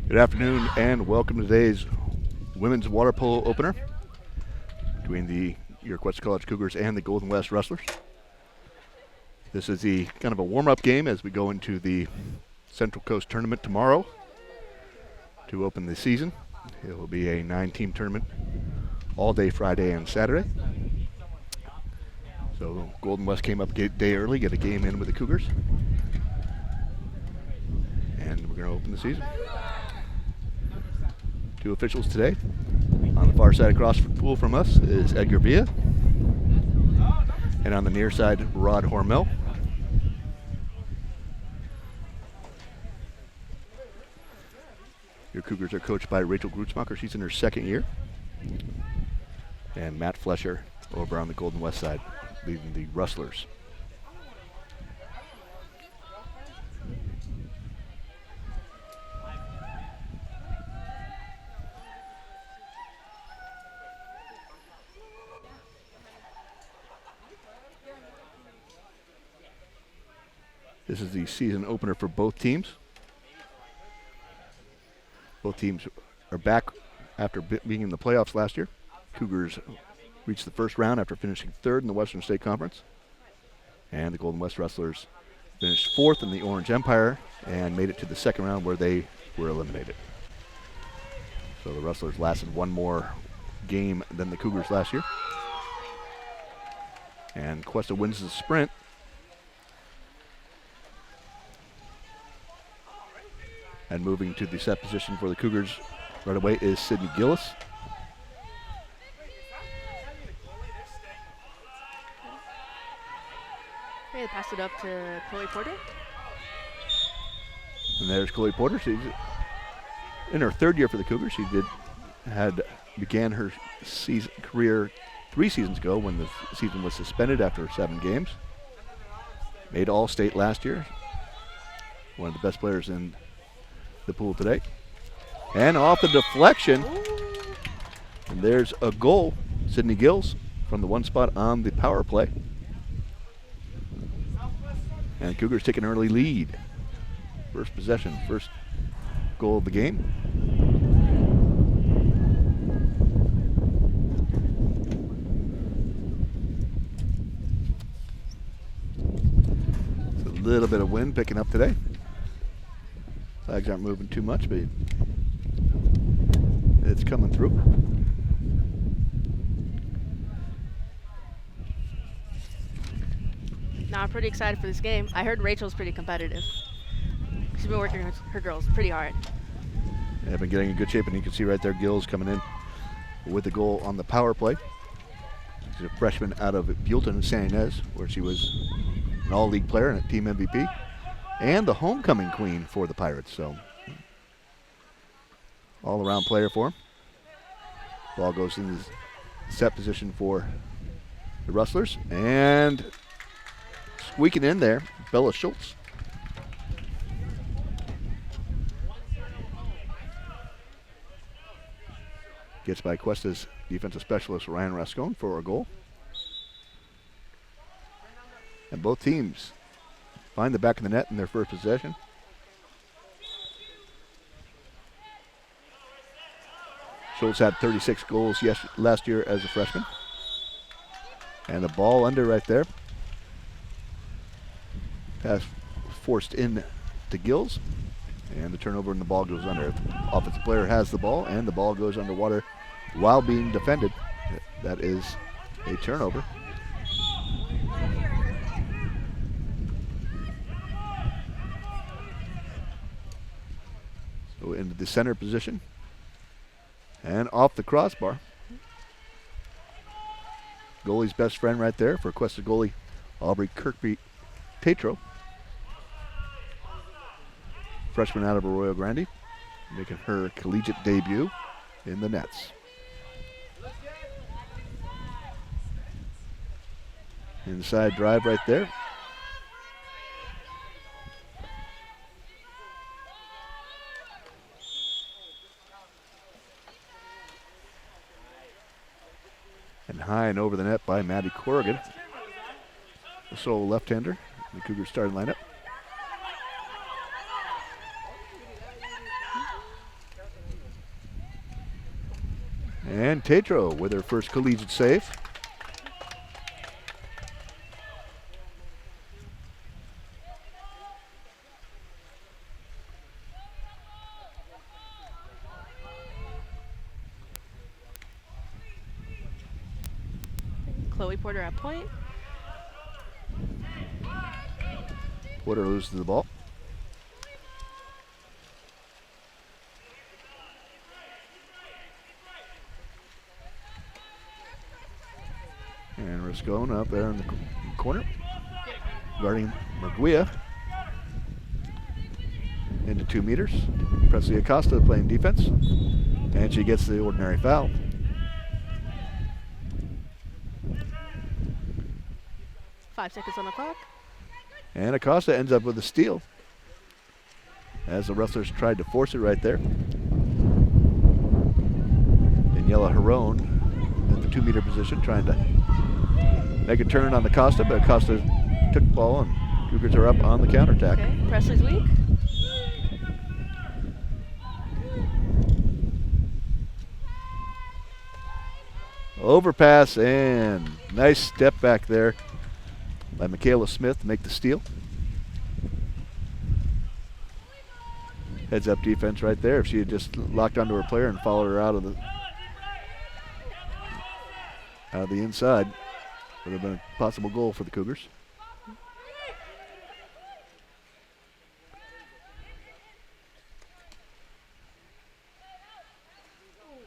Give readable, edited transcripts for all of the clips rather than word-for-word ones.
Good afternoon and welcome to today's women's water polo opener between your Cuesta College Cougars and the Golden West Rustlers. This is the kind of a warm-up game as we go into the Central Coast tournament tomorrow to open the season. It will be a 9-team tournament all day Friday and Saturday. So Golden West came up a day early, get a game in with the Cougars. And we're going to open the season. Two officials today. On the far side across the pool from us is Edgar Villa. And on the near side, Rod Hormel. Your Cougars are coached by Rachel Grutzmacher. She's in her second year. And Matt Flesher over on the Golden West side, leading the Rustlers. This is the season opener for both teams. Both teams are back after being in the playoffs last year. Cougars reached the first round after finishing third in the Western State Conference. And the Golden West Rustlers finished fourth in the Orange Empire and made it to the second round where they were eliminated. So the Rustlers lasted one more game than the Cougars last year. And Cuesta wins the sprint. And moving to the set position for the Cougars right away is Sydney Gillis. Okay, pass it up to Chloe Porter. And there's Chloe Porter. She's in her third year for the Cougars. She began her career 3 seasons ago when the season was suspended after 7 games. Made All-State last year. One of the best players in the pool today. And off the deflection. And there's a goal. Sydney Gills from the one spot on the power play. And Cougars take an early lead. First possession, first goal of the game. It's a little bit of wind picking up today. Flags aren't moving too much, but it's coming through. Now I'm pretty excited for this game. I heard Rachel's pretty competitive. She's been working her girls pretty hard. Yeah, they've been getting in good shape, and you can see right there Gills coming in with the goal on the power play. She's a freshman out of Buellton and San Ynez, where she was an all-league player and a team MVP. And the homecoming queen for the Pirates, so all-around player for him. Ball goes in the set position for the Rustlers, and squeaking in there, Bella Schultz. Gets by Cuesta's defensive specialist Ryan Rascone for a goal. And both teams find the back of the net in their first possession. Schultz had 36 goals last year as a freshman. And the ball under right there. Pass forced in to Gills. And the turnover and the ball goes under. The offensive player has the ball and the ball goes underwater while being defended. That is a turnover. So into the center position. And off the crossbar. Goalie's best friend right there for Cuesta goalie Aubrey Kirkby Tatro. Freshman out of Arroyo Grande, making her collegiate debut in the nets. Inside drive right there. And high and over the net by Maddie Corrigan. The sole left-hander, the Cougars starting lineup. And Tatro with her first collegiate save. Chloe Porter at point. Porter loses the ball. And Riscone up there in the corner, guarding Maguia into 2 meters. Presley Acosta playing defense, and she gets the ordinary foul. Five seconds on the clock. And Acosta ends up with a steal as the wrestlers tried to force it right there. Daniela Herone at the 2 meter position trying to make a turn on Acosta, but Acosta took the ball and Cougars are up on the counterattack. Okay, Presley's weak. Overpass and nice step back there by Michaela Smith to make the steal. Heads up defense right there. If she had just locked onto her player and followed her out of the inside, would have been a possible goal for the Cougars.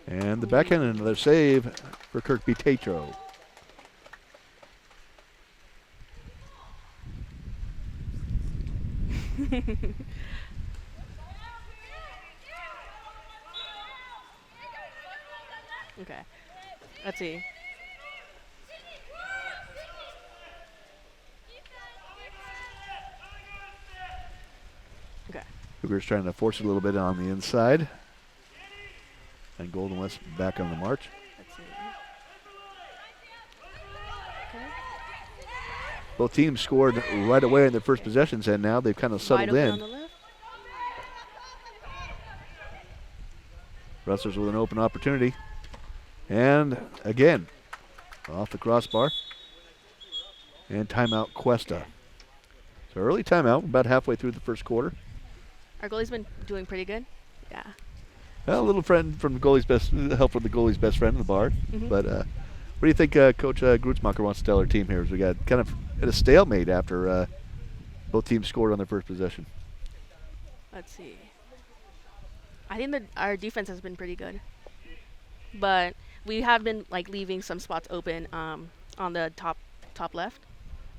And the backhand, another save for Kirkby Tatro. Okay, let's see. Okay. Cougars trying to force it a little bit on the inside. And Golden West back on the march. Let's see. Okay. Both teams scored right away in their first possessions, and now they've kind of settled Wide open in. on the left. Wrestlers with an open opportunity. And again, off the crossbar. And timeout Cuesta. So early timeout, about halfway through the first quarter. Our goalie's been doing pretty good. Yeah. Well, a little friend from the goalie's best, help from the goalie's best friend in the bar. Mhm. But what do you think Coach Grutzmacher wants to tell our team here? As we got kind of at a stalemate after both teams scored on their first possession. Let's see. I think that our defense has been pretty good, but we have been like leaving some spots open on the top left.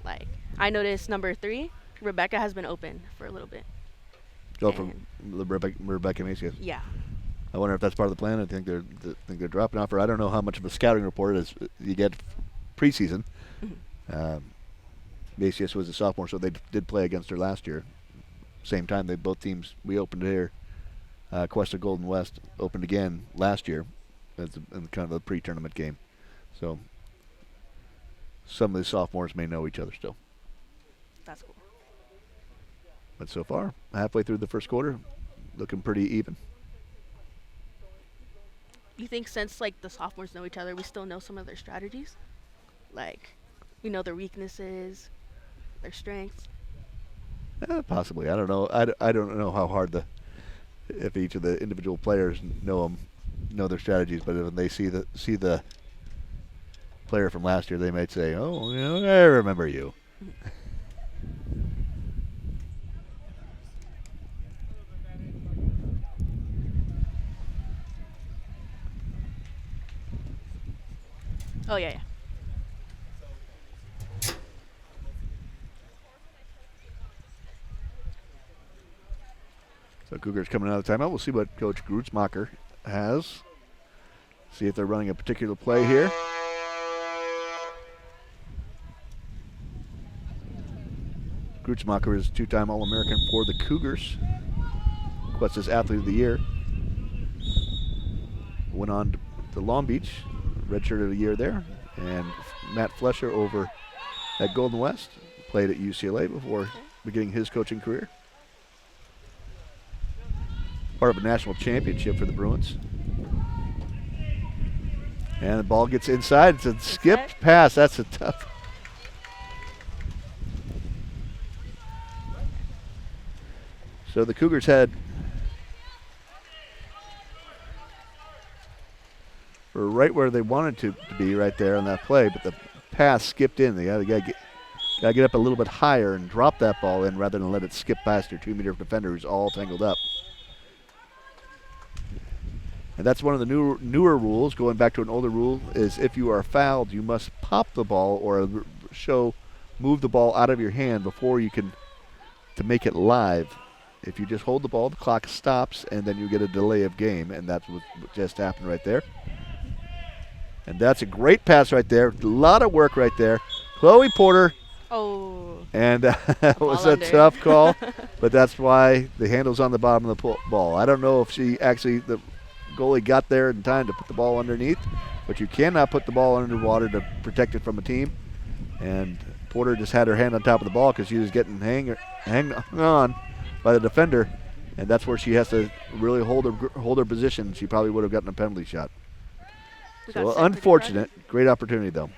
Like I noticed number 3, Rebecca has been open for a little bit. Go from Rebecca Macy. Yeah. I wonder if that's part of the plan. I think they're dropping off her. I don't know how much of a scouting report as you get preseason. Mm-hmm. Macias was a sophomore, so they did play against her last year. Same time, both teams, we opened here. Cuesta Golden West opened again last year as in kind of a pre-tournament game. So some of the sophomores may know each other still. That's cool. But so far, halfway through the first quarter, looking pretty even. You think since like the sophomores know each other, we still know some of their strategies? Like we know their weaknesses, their strengths. Possibly. I don't know. I don't know how hard if each of the individual players know their strategies, but when they see the player from last year, they might say, "Oh, I remember you." Oh yeah. So Cougars coming out of the timeout. We'll see what Coach Grutzmacher has. See if they're running a particular play here. Grutzmacher is 2-time All-American for the Cougars. Cuesta's Athlete of the Year. Went on to Long Beach, redshirted a year there. And Matt Flesher over at Golden West. Played at UCLA before beginning his coaching career. Part of a national championship for the Bruins. And the ball gets inside. It's a skipped pass. That's a tough. So the Cougars had were right where they wanted to be right there on that play, but the pass skipped in. They got to get up a little bit higher and drop that ball in rather than let it skip past your 2-meter defender who's all tangled up. And that's one of the newer rules, going back to an older rule, is if you are fouled, you must pop the ball or move the ball out of your hand before you can, to make it live. If you just hold the ball, the clock stops, and then you get a delay of game, and that's what just happened right there. And that's a great pass right there. A lot of work right there. Chloe Porter. Oh. And that was a tough call, but that's why the handle's on the bottom of the ball. I don't know if she actually, the goalie got there in time to put the ball underneath, but you cannot put the ball underwater to protect it from a team. And Porter just had her hand on top of the ball because she was getting hang on by the defender, and that's where she has to really hold her position. She probably would have gotten a penalty shot. So unfortunate. Great opportunity, though.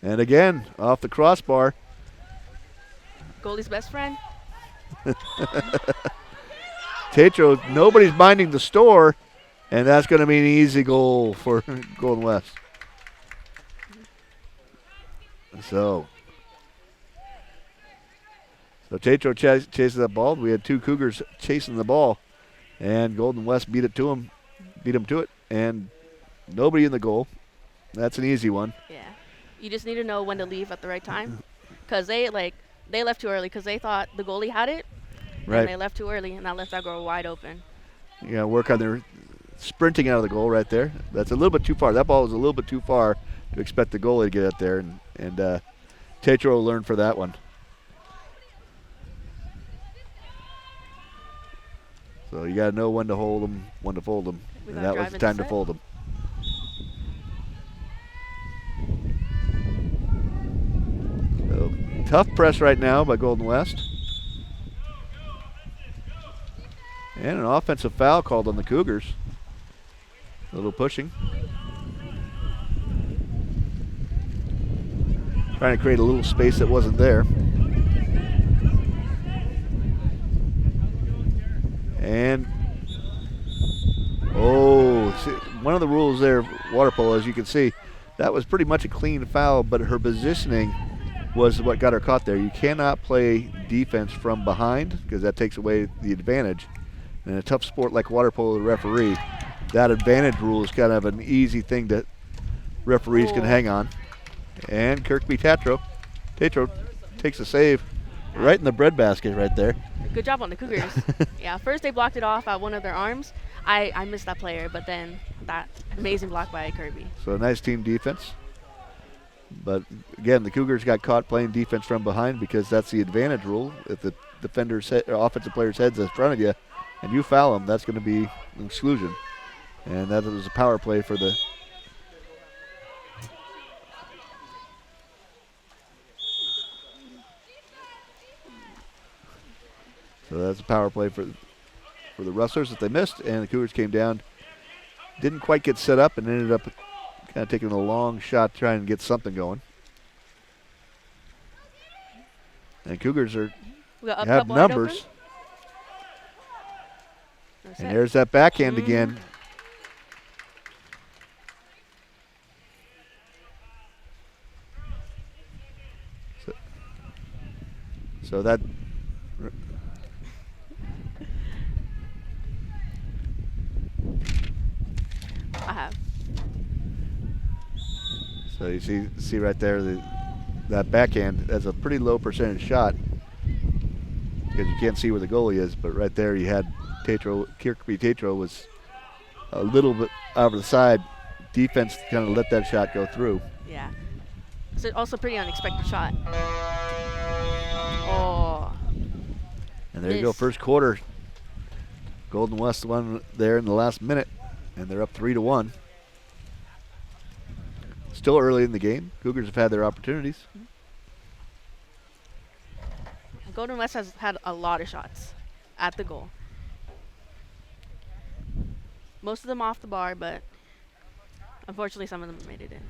And again, off the crossbar. Goalie's best friend. Tatro, nobody's minding the store, and that's going to be an easy goal for Golden West. So Tatro chases that ball. We had two Cougars chasing the ball, and Golden West beat them to it, and nobody in the goal. That's an easy one. Yeah, you just need to know when to leave at the right time, because they left too early because they thought the goalie had it, right? And they left too early, and that left that girl wide open. Yeah, work on their sprinting out of the goal right there. That's a little bit too far. That ball was a little bit too far to expect the goalie to get out there, and Tatro will learn for that one. So you got to know when to hold them, when to fold them, and that was the time to fold them. So tough press right now by Golden West. And an offensive foul called on the Cougars. A little pushing. Trying to create a little space that wasn't there. And, one of the rules there, water polo, as you can see, that was pretty much a clean foul, but her positioning was what got her caught there. You cannot play defense from behind because that takes away the advantage. In a tough sport like water polo, the referee, that advantage rule is kind of an easy thing that referees can hang on. And Kirkby Tatro takes a save right in the breadbasket right there. Good job on the Cougars. Yeah, first they blocked it off at one of their arms. I missed that player, but then that amazing block by Kirby. So a nice team defense. But again, the Cougars got caught playing defense from behind because that's the advantage rule. If the offensive player's head's in front of you and you foul them, that's going to be an exclusion. And that was a power play for the So that's a power play for the Rustlers that they missed, and the Cougars came down. Didn't quite get set up and ended up kind of taking a long shot trying to get something going. And Cougars have numbers. And there's that backhand again. So that I have. So you see right there that backhand as a pretty low percentage shot because you can't see where the goalie is, but right there you had Kirkby Tatro was a little bit out of the side. Defense kind of let that shot go through. Yeah. It's also a pretty unexpected shot. Oh. And there you go, first quarter. Golden West won there in the last minute, and they're up 3-1. Still early in the game. Cougars have had their opportunities. Golden West has had a lot of shots at the goal. Most of them off the bar, but unfortunately some of them made it in.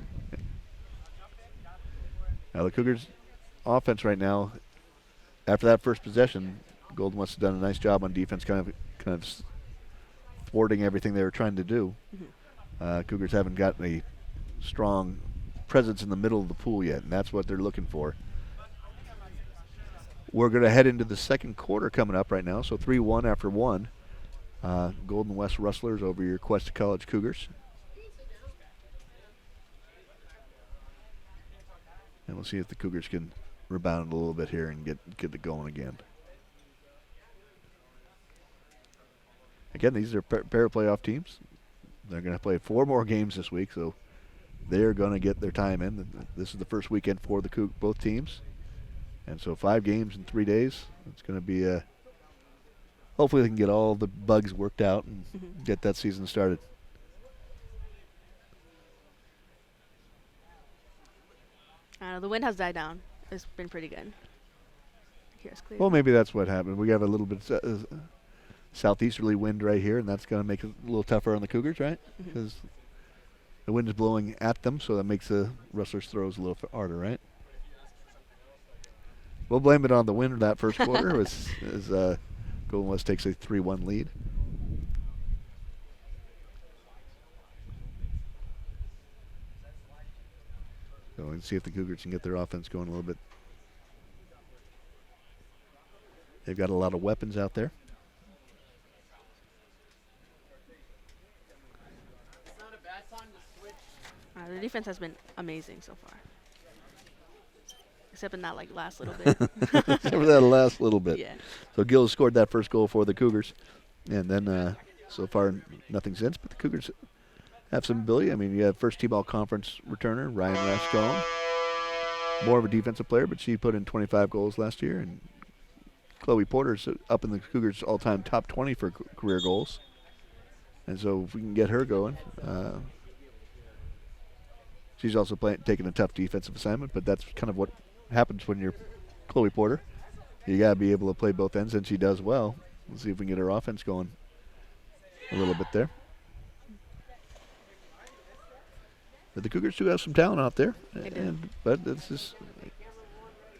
Now the Cougars' offense right now, after that first possession, Golden West has done a nice job on defense, kind of thwarting everything they were trying to do. Cougars haven't gotten a strong presence in the middle of the pool yet, and that's what they're looking for. We're going to head into the second quarter coming up right now, so 3-1 after one. Golden West Rustlers over your Cuesta College Cougars. And we'll see if the Cougars can rebound a little bit here and get it going again. Again, these are pair playoff teams. They're going to play 4 more games this week, so they're going to get their time in. This is the first weekend for both teams. And so 5 games in 3 days. It's going to be hopefully they can get all the bugs worked out and get that season started. The wind has died down. It's been pretty good. Here it's clear. Well, maybe that's what happened. We have a little bit southeasterly wind right here, and that's going to make it a little tougher on the Cougars, right? Because the wind is blowing at them, so that makes the Rustlers' throws a little harder, right? We'll blame it on the wind of that first quarter as Golden West takes a 3-1 lead. So let's see if the Cougars can get their offense going a little bit. They've got a lot of weapons out there. The defense has been amazing so far. Except in that last little bit. Except for that last little bit. Yeah. So Gill scored that first goal for the Cougars. And then so far nothing since. But the Cougars have some ability. I mean, you have first team all-conference returner, Ryan Rascone. More of a defensive player, but she put in 25 goals last year. And Chloe Porter's up in the Cougars' all-time top 20 for career goals. And so if we can get her going. She's also taking a tough defensive assignment, but that's kind of what happens when you're Chloe Porter. You got to be able to play both ends, and she does well. We'll see if we can get her offense going a little bit there. But the Cougars do have some talent out there, but this is,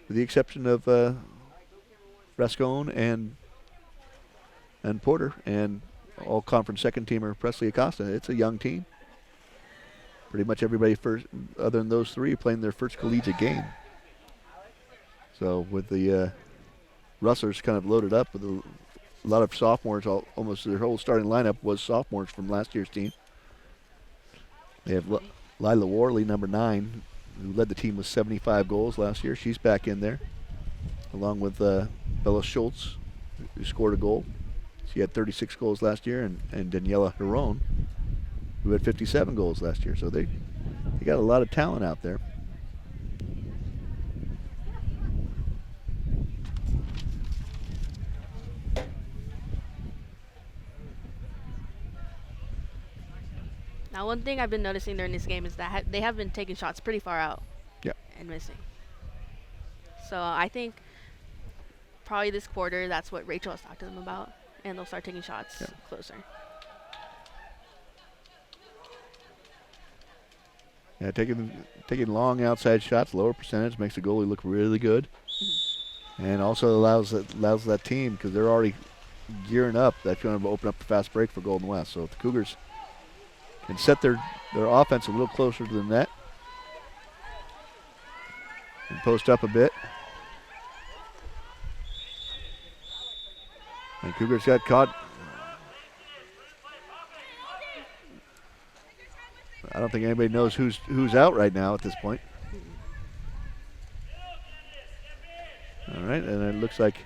with the exception of Rascone and Porter and all-conference second-teamer Presley Acosta. It's a young team. Pretty much everybody other than those 3 playing their first collegiate game. So with the Rustlers kind of loaded up with a lot of sophomores, almost their whole starting lineup was sophomores from last year's team. They have Lila Worley, number 9, who led the team with 75 goals last year. She's back in there, along with Bella Schultz, who scored a goal. She had 36 goals last year, and Daniela Heron, who had 57 goals last year. So they got a lot of talent out there. Now, one thing I've been noticing during this game is that they have been taking shots pretty far out and missing. So I think probably this quarter, that's what Rachel has talked to them about, and they'll start taking shots closer. Yeah, taking long outside shots, lower percentage, makes the goalie look really good, and also allows that team, because they're already gearing up. That's going to open up the fast break for Golden West. So if the Cougars can set their offense a little closer to the net and post up a bit. And Cougars got caught. I don't think anybody knows who's out right now at this point. All right, and it looks like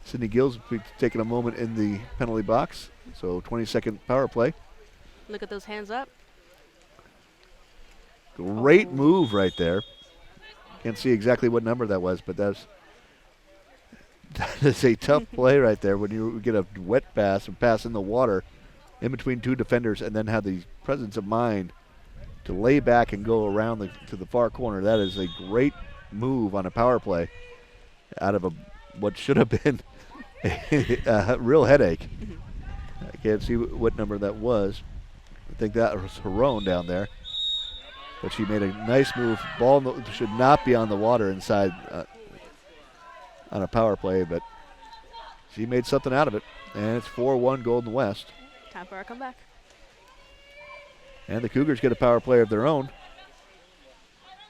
Sydney Gills will be taking a moment in the penalty box. So 20-second power play. Look at those hands up. Great move right there. Can't see exactly what number that was, but that is a tough play right there when you get a wet pass and pass in the water in between 2 defenders and then have the presence of mind to lay back and go around to the far corner. That is a great move on a power play out of what should have been a real headache. I can't see what number that was. I think that was Harone down there. But she made a nice move. Ball should not be on the water inside on a power play, but she made something out of it. And it's 4-1 Golden West. Time for our comeback. And the Cougars get a power play of their own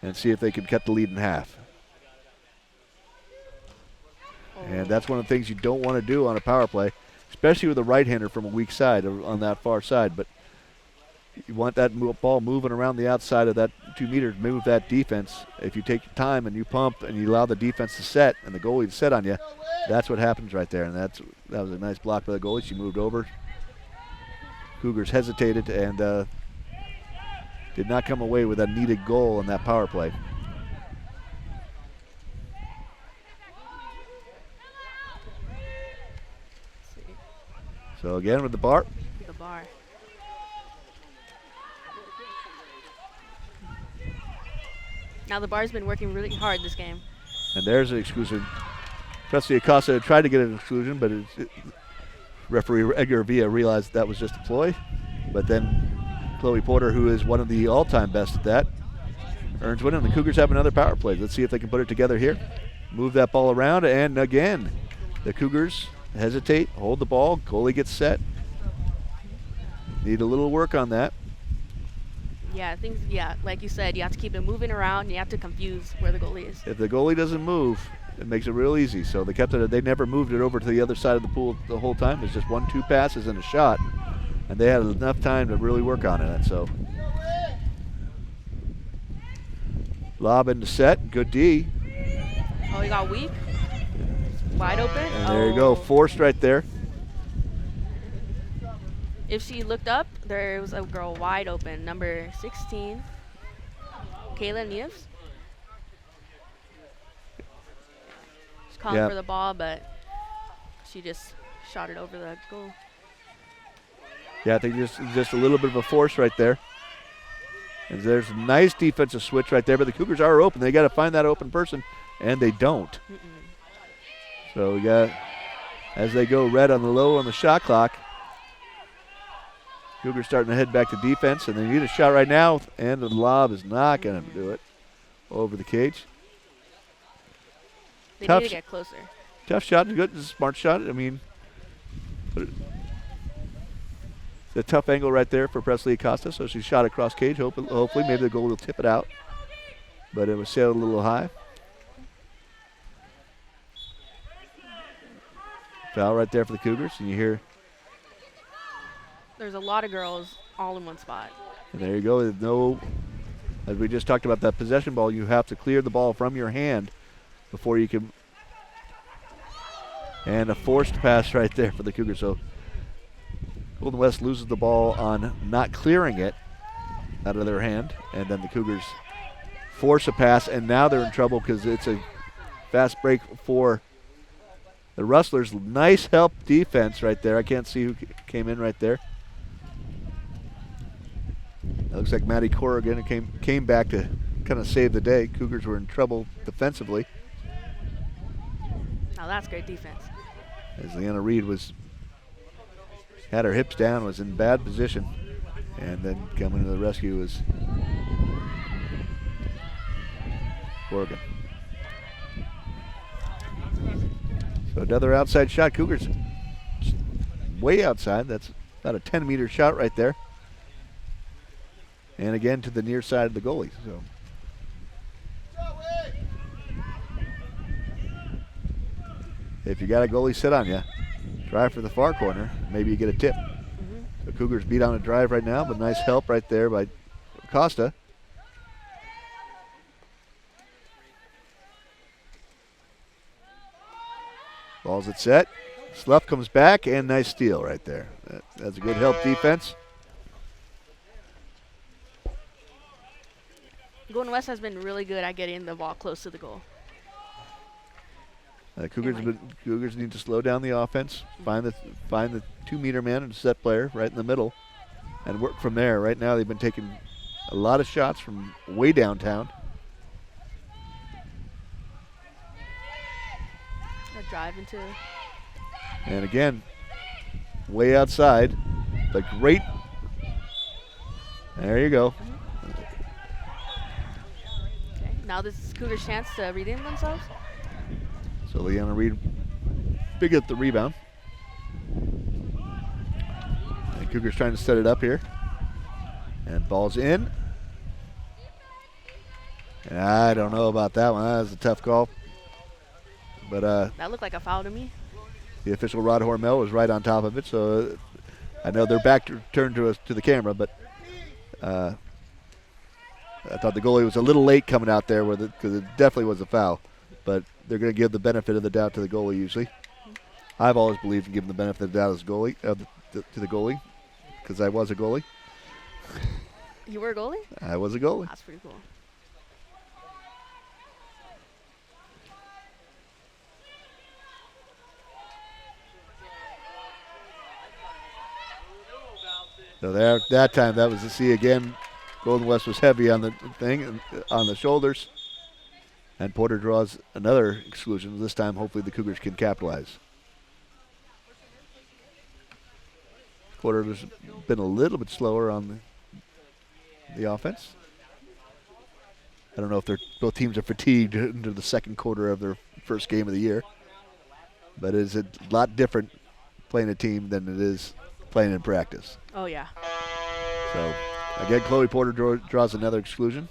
and see if they can cut the lead in half. And that's one of the things you don't want to do on a power play, especially with a right-hander from a weak side on that far side. But you want that ball moving around the outside of that 2 meters, move that defense. If you take your time and you pump and you allow the defense to set and the goalie to set on you, that's what happens right there. And that was a nice block by the goalie. She moved over. Cougars hesitated and did not come away with a needed goal in that power play. So again with the bar. The bar. Now the bar's been working really hard this game. And there's an exclusion. Presley Acosta tried to get an exclusion, but referee Edgar Villa realized that was just a ploy. But then Chloe Porter, who is one of the all-time best at that, earns one, and the Cougars have another power play. Let's see if they can put it together here. Move that ball around, and again, the Cougars hesitate, hold the ball, goalie gets set. Need a little work on that. Yeah, like you said, you have to keep it moving around. You have to confuse where the goalie is. If the goalie doesn't move, it makes it real easy. So they kept it. They never moved it over to the other side of the pool the whole time. It's just 1-2 passes and a shot, and they had enough time to really work on it. So lob into set, good D. Oh, he got weak. Wide open. And there you go, forced right there. If she looked up, there was a girl wide open, number 16, Kayla Nieves. She's calling for the ball, but she just shot it over the goal. Yeah, I think just a little bit of a force right there. And there's a nice defensive switch right there, but the Cougars are open. They got to find that open person, and they don't. So we got, as they go red on the low on the shot clock, Cougars starting to head back to defense, and they need a shot right now, and the lob is not going to do it over the cage. They need to get closer. Tough shot, good, smart shot. I mean, the tough angle right there for Presley Acosta, so she shot across cage. Hopefully, maybe the goalie will tip it out, but it was sailed a little high. Foul right there for the Cougars, and you hear. There's a lot of girls all in one spot. And there you go. There's no, as we just talked about that possession ball, you have to clear the ball from your hand before you can. And a forced pass right there for the Cougars. So Golden West loses the ball on not clearing it out of their hand, and then the Cougars force a pass, and now they're in trouble because it's a fast break for the Rustlers. Nice help defense right there. I can't see who came in right there. It looks like Maddie Corrigan came back to kind of save the day. Cougars were in trouble defensively. Now that's great defense. As Leanna Reed had her hips down, was in bad position, and then coming to the rescue was Corrigan. So another outside shot. Cougars way outside. That's about a 10-meter shot right there. And again to the near side of the goalie. So if you got a goalie sit on you, drive for the far corner. Maybe you get a tip. The Cougars beat on a drive right now, but nice help right there by Costa. Ball's at set. Slough comes back, and nice steal right there. That's a good help defense. Golden West has been really good at getting the ball close to the goal. Cougars need to slow down the offense, find the 2-meter man and set player right in the middle, and work from there. Right now they've been taking a lot of shots from way downtown. A drive into. And again, way outside, but great There you go. Okay. Now this is Cougars' chance to redeem themselves. So Leanna Reed pick up the rebound. And Cougars trying to set it up here. And ball's in. And I don't know about that one. That was a tough call. But That looked like a foul to me. the official Rod Hormel was right on top of it. So I know they're back turned to us to the camera, but I thought the goalie was a little late coming out there with it because it definitely was a foul. But they're going to give the benefit of the doubt to the goalie usually. I've always believed in giving the benefit of the doubt as goalie to the goalie because I was a goalie. You were a goalie? I was a goalie. That's pretty cool. So there, that time that was to see again. Golden West was heavy on the thing, on the shoulders. And Porter draws another exclusion. This time, hopefully, the Cougars can capitalize. Porter has been a little bit slower on the offense. I don't know if both teams are fatigued into the second quarter of their first game of the year. But it's a lot different playing a team than it is playing in practice. Oh, yeah. So, again, Chloe Porter draws another exclusion.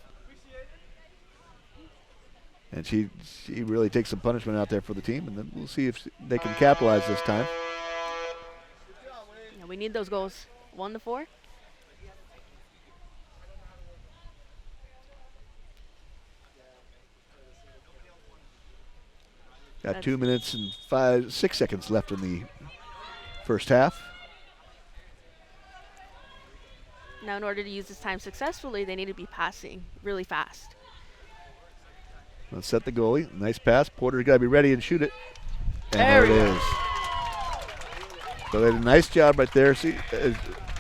And she really takes some punishment out there for the team, and then we'll see if they can capitalize this time. Yeah, we need those goals. 1-4. Got 2 minutes and 6 seconds left in the first half. Now, in order to use this time successfully, they need to be passing really fast. Let's set the goalie. Nice pass. Porter's got to be ready and shoot it. And There there it is. So they did a nice job right there. See,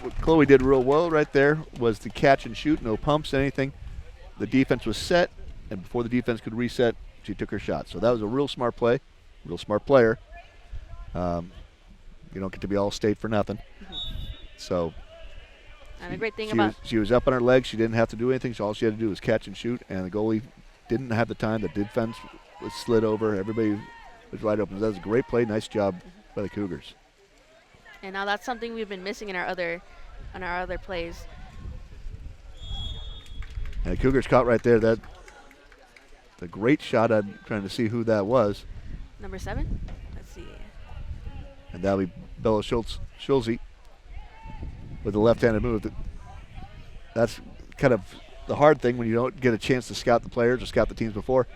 what Chloe did real well right there was the catch and shoot. No pumps, anything. The defense was set, and before the defense could reset, she took her shot. So that was a real smart play, real smart player. You don't get to be all state for nothing. So And the great thing about she was up on her legs. She didn't have to do anything. So all she had to do was catch and shoot, and the goalie didn't have the time. The defense was slid over. Everybody was wide open. That was a great play. Nice job by the Cougars. and now that's something we've been missing in our other plays. And the Cougars caught right there. That the great shot. I'm trying to see who that was. Number 7? Let's see. And that'll be Bella Schulze with the left-handed move. That's kind of the hard thing when you don't get a chance to scout the players or scout the teams before.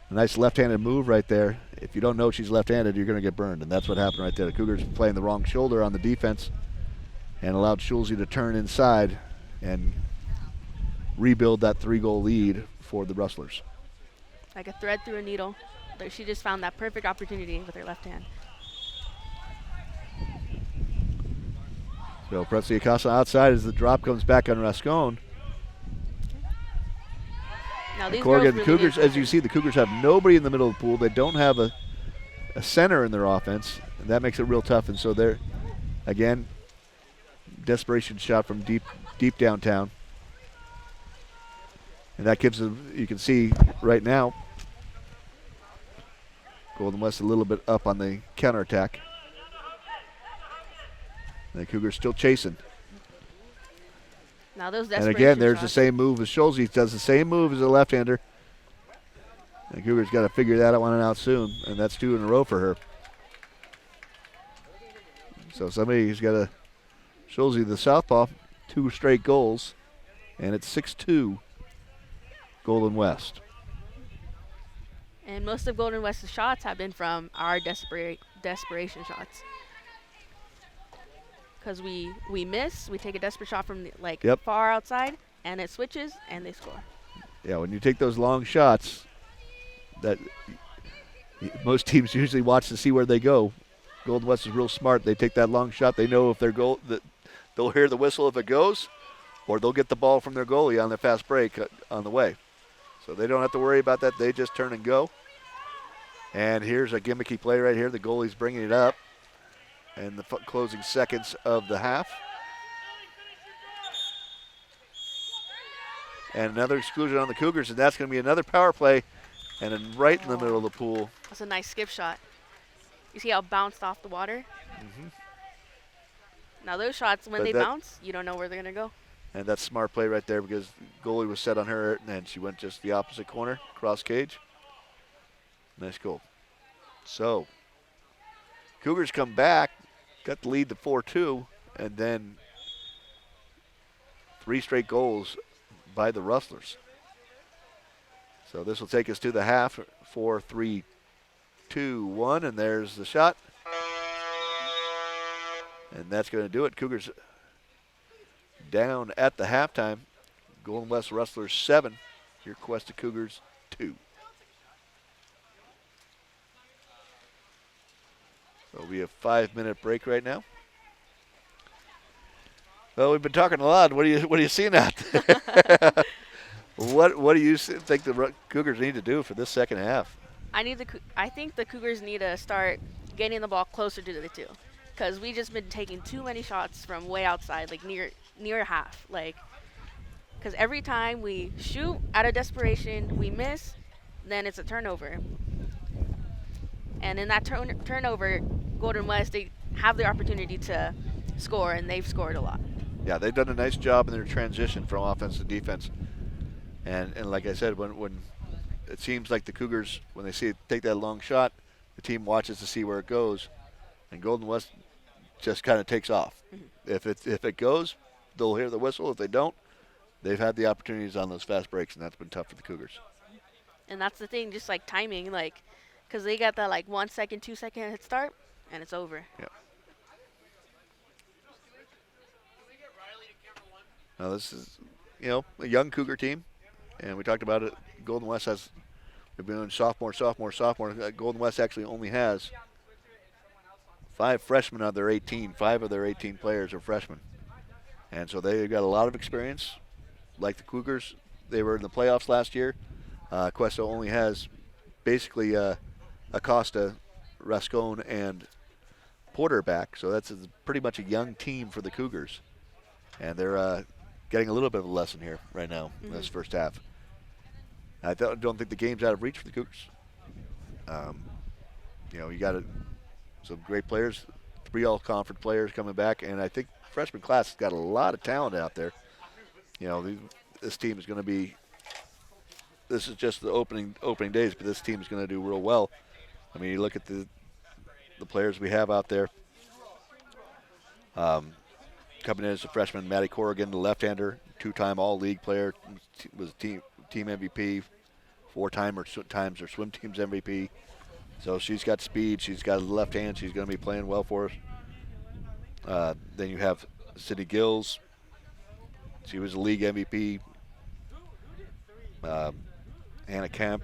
A nice left-handed move right there. If you don't know she's left-handed, you're going to get burned, and that's what happened right there. The Cougars playing the wrong shoulder on the defense and allowed Schulze to turn inside and rebuild that 3-goal lead for the Rustlers. Like a thread through a needle. She just found that perfect opportunity with her left hand. So Presley Acosta outside as the drop comes back on Rascon. Now these Corrigan, girls the really Cougars, as you see, the Cougars have nobody in the middle of the pool. They don't have a center in their offense, and that makes it real tough. And so they're, again, desperation shot from deep downtown. And that gives them, you can see right now, Golden West a little bit up on the counterattack. And the Cougars still chasing. Now those And desperation again, there's the shots. same move as Schulze. He does the same move as a left-hander. And Cougars got to figure that one out soon, and that's 2 in a row for her. So somebody's got to, Schulze, the southpaw, 2 straight goals, and it's 6-2 Golden West. And most of Golden West's shots have been from our desperation shots. Because we miss, we take a desperate shot from far outside, and it switches, and they score. Yeah, when you take those long shots, that most teams usually watch to see where they go. Golden West is real smart. They take that long shot. They know if their goal, that they'll hear the whistle if it goes, or they'll get the ball from their goalie on the fast break on the way. So they don't have to worry about that. They just turn and go. And here's a gimmicky play right here. The goalie's bringing it up in the closing seconds of the half. And another exclusion on the Cougars, and that's going to be another power play, and then right in the middle of the pool. That's a nice skip shot. You see how it bounced off the water? Mm-hmm. Now those shots, when they bounce, you don't know where they're going to go. And that's smart play right there because the goalie was set on her, and then she went just the opposite corner, cross cage. Nice goal. So, Cougars come back, got the lead to 4-2, and then 3 straight goals by the Rustlers. So this will take us to the half, 4-3-2-1, and there's the shot. And that's going to do it. Cougars down at the halftime. Golden West Rustlers 7. Your Cuesta Cougars 2. So we have 5-minute break right now. Well, we've been talking a lot. What are you seeing out there? What do you think the Cougars need to do for this second half? I think the Cougars need to start getting the ball closer to the 2, because we just been taking too many shots from way outside, like near half, like. Because every time we shoot out of desperation, we miss, then it's a turnover. And in that turnover, Golden West, they have the opportunity to score, and they've scored a lot. Yeah, they've done a nice job in their transition from offense to defense. And like I said, when it seems like the Cougars, when they see it take that long shot, the team watches to see where it goes, and Golden West just kind of takes off. Mm-hmm. If it goes, they'll hear the whistle. If they don't, they've had the opportunities on those fast breaks, and that's been tough for the Cougars. And that's the thing, just like timing, like, because they got that like 1 second, 2 second head start, and it's over. Yeah. Now this is, a young Cougar team, and we talked about it. Golden West they've been doing sophomore. Golden West actually only has 5 freshmen out of their 18. 5 of their 18 players are freshmen, and so they've got a lot of experience. Like the Cougars, they were in the playoffs last year. Cuesta only has basically Acosta, Rascon, and Porter back, so that's pretty much a young team for the Cougars, and they're getting a little bit of a lesson here right now in this first half. I don't think the game's out of reach for the Cougars. You got some great players, 3 all-conference players coming back, and I think freshman class has got a lot of talent out there. This team is going to be. This is just the opening days, but this team is going to do real well. I mean, you look at the players we have out there. Coming in as a freshman, Maddie Corrigan, the left-hander, 2-time All-League player, was team MVP, 4-time times her swim team's MVP. So she's got speed. She's got a left hand. She's going to be playing well for us. Then you have Sydney Gills. She was a league MVP. Hannah Kempf,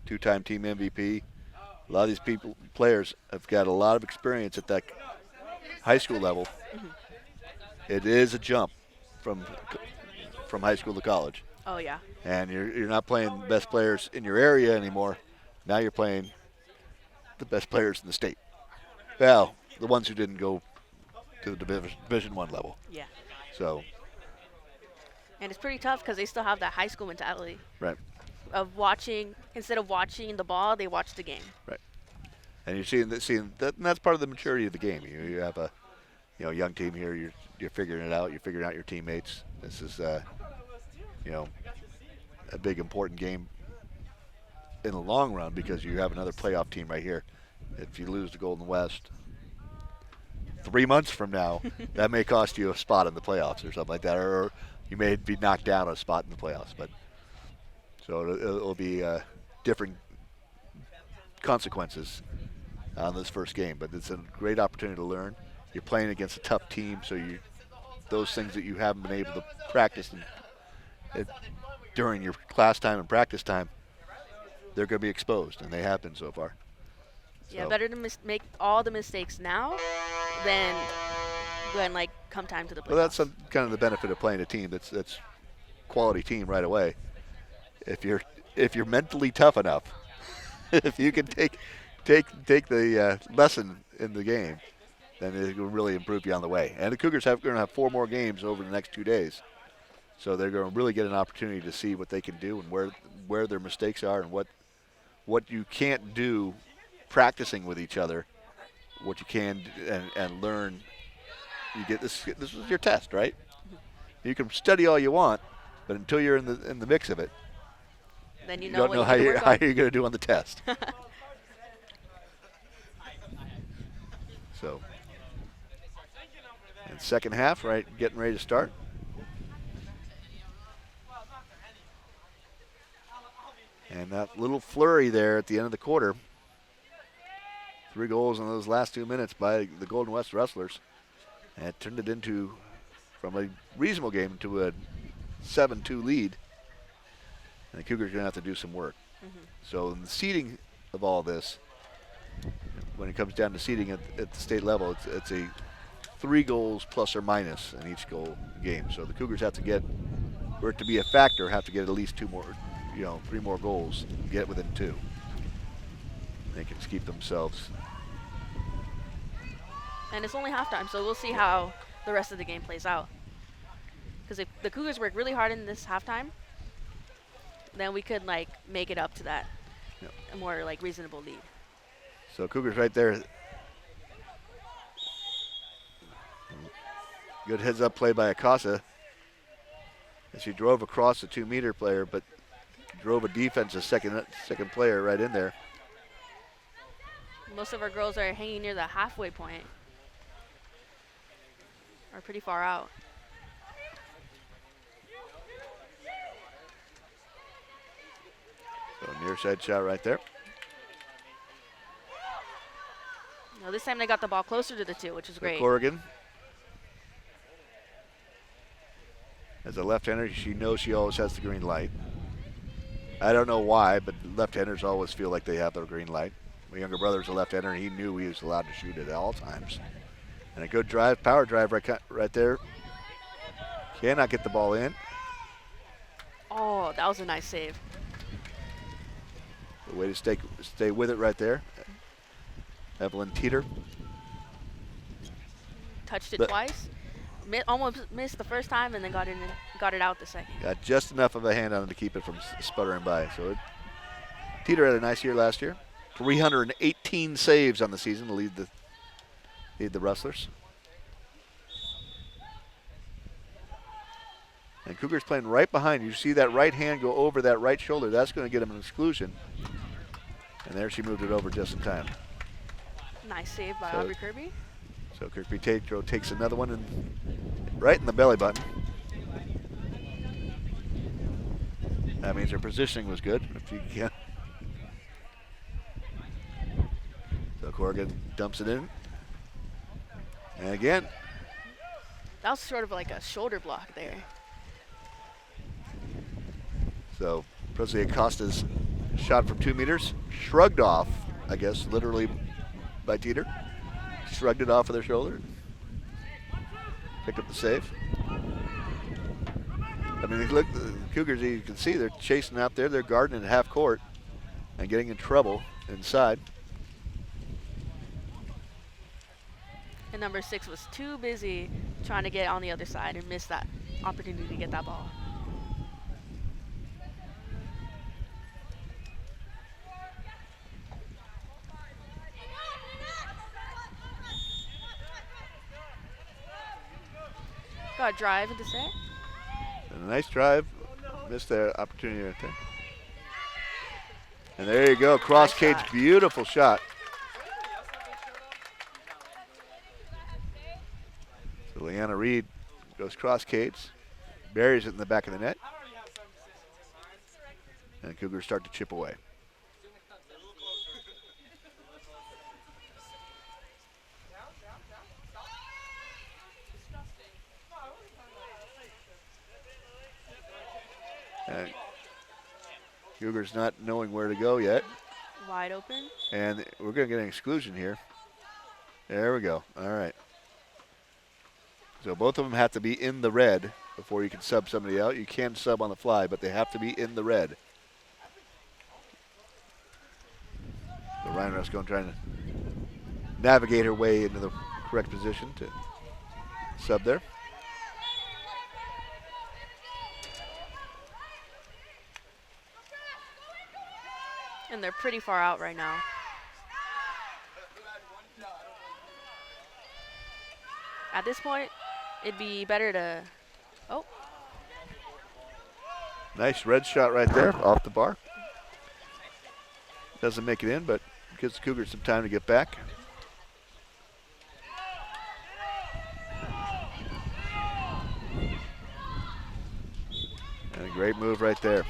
2-time team MVP. A lot of these players have got a lot of experience at that high school level. Mm-hmm. It is a jump from high school to college. Oh yeah. And you're not playing the best players in your area anymore. Now you're playing the best players in the state. Well, the ones who didn't go to the Division I level. Yeah. So. And it's pretty tough because they still have that high school mentality. Right. Of watching, instead of watching the ball, they watch the game. Right. And you're seeing that, and that's part of the maturity of the game. You have a young team here. You're figuring it out. You're figuring out your teammates. This is a big important game in the long run because you have another playoff team right here. If you lose to Golden West 3 months from now, that may cost you a spot in the playoffs or something like that, or you may be knocked down a spot in the playoffs. But so it'll be different consequences on this first game. But it's a great opportunity to learn. You're playing against a tough team, so those things that you haven't been able to practice during your class time and practice time, they're going to be exposed, and they have been so far. Yeah, better to make all the mistakes now than when come time to the playoffs. Well, that's kind of the benefit of playing a team that's quality team right away. If you're mentally tough enough, if you can take the lesson in the game, then it will really improve you on the way. And the Cougars are going to have 4 more games over the next 2 days. So they're going to really get an opportunity to see what they can do and where their mistakes are and what you can't do practicing with each other, what you can and learn. You get this is your test, right? You can study all you want, but until you're in the mix of it, Then you you know don't what know you how need to you're, work how on. you're going to do on the test. So, and second half, right, getting ready to start. And that little flurry there at the end of the quarter, 3 goals in those last 2 minutes by the Golden West Wrestlers. And it turned it into, from a reasonable game, to a 7-2 lead. And the Cougars are going to have to do some work. So in the seeding of all this, when it comes down to seeding at the state level, it's a 3 goals plus or minus in each game. So the Cougars have to get, for it to be a factor, have to get at least 2 more, 3 more goals, get within 2. They can keep themselves. And it's only halftime, so we'll see how the rest of the game plays out. Because if the Cougars work really hard in this halftime, then we could make it up to that a more reasonable lead. So Cougars right there. Good heads-up play by Acosta as he drove across the 2-meter player, but drove a defensive second player right in there. Most of our girls are hanging near the halfway point, or pretty far out. So near side shot right there. This time they got the ball closer to the 2, which is great. Corrigan. As a left-hander, she knows she always has the green light. I don't know why, but left-handers always feel like they have their green light. My younger brother's a left-hander, and he knew he was allowed to shoot at all times. And a good drive, power drive right there. Cannot get the ball in. Oh, that was a nice save. The way to stay with it right there. Evelyn Teeter. Touched it twice. Almost missed the first time and then got it out the second. Got just enough of a hand on it to keep it from sputtering by. So Teeter had a nice year last year. 318 saves on the season to lead the Rustlers. And Cougars playing right behind. You see that right hand go over that right shoulder. That's going to get him an exclusion. And there she moved it over just in time. Nice save by Aubrey Kirby. So Kirby Tatro takes another one right in the belly button. That means her positioning was good. If you can. So Corrigan dumps it in. And again. That was sort of like a shoulder block there. So Presley Acosta's shot from 2 meters, shrugged off, I guess, literally by Teeter. Shrugged it off of their shoulder. Picked up the save. I mean, look, the Cougars, you can see they're chasing out there. They're guarding at half court and getting in trouble inside. And number 6 was too busy trying to get on the other side and missed that opportunity to get that ball. Got a drive into set. And a nice drive. Missed their opportunity right there. And there you go, cross Nice cage, shot. beautiful shot. So Leanna Reed goes cross cage, buries it in the back of the net. And Cougars start to chip away. And Cougars not knowing where to go yet. Wide open. And we're going to get an exclusion here. There we go. All right. So both of them have to be in the red before you can sub somebody out. You can sub on the fly, but they have to be in the red. So Ryan Ruscone trying to navigate her way into the correct position to sub there. they're pretty far out right now. At this point, it'd be better to. Oh, Nice red shot right there off the bar. Doesn't make it in, but gives the Cougars some time to get back. And a great move right there.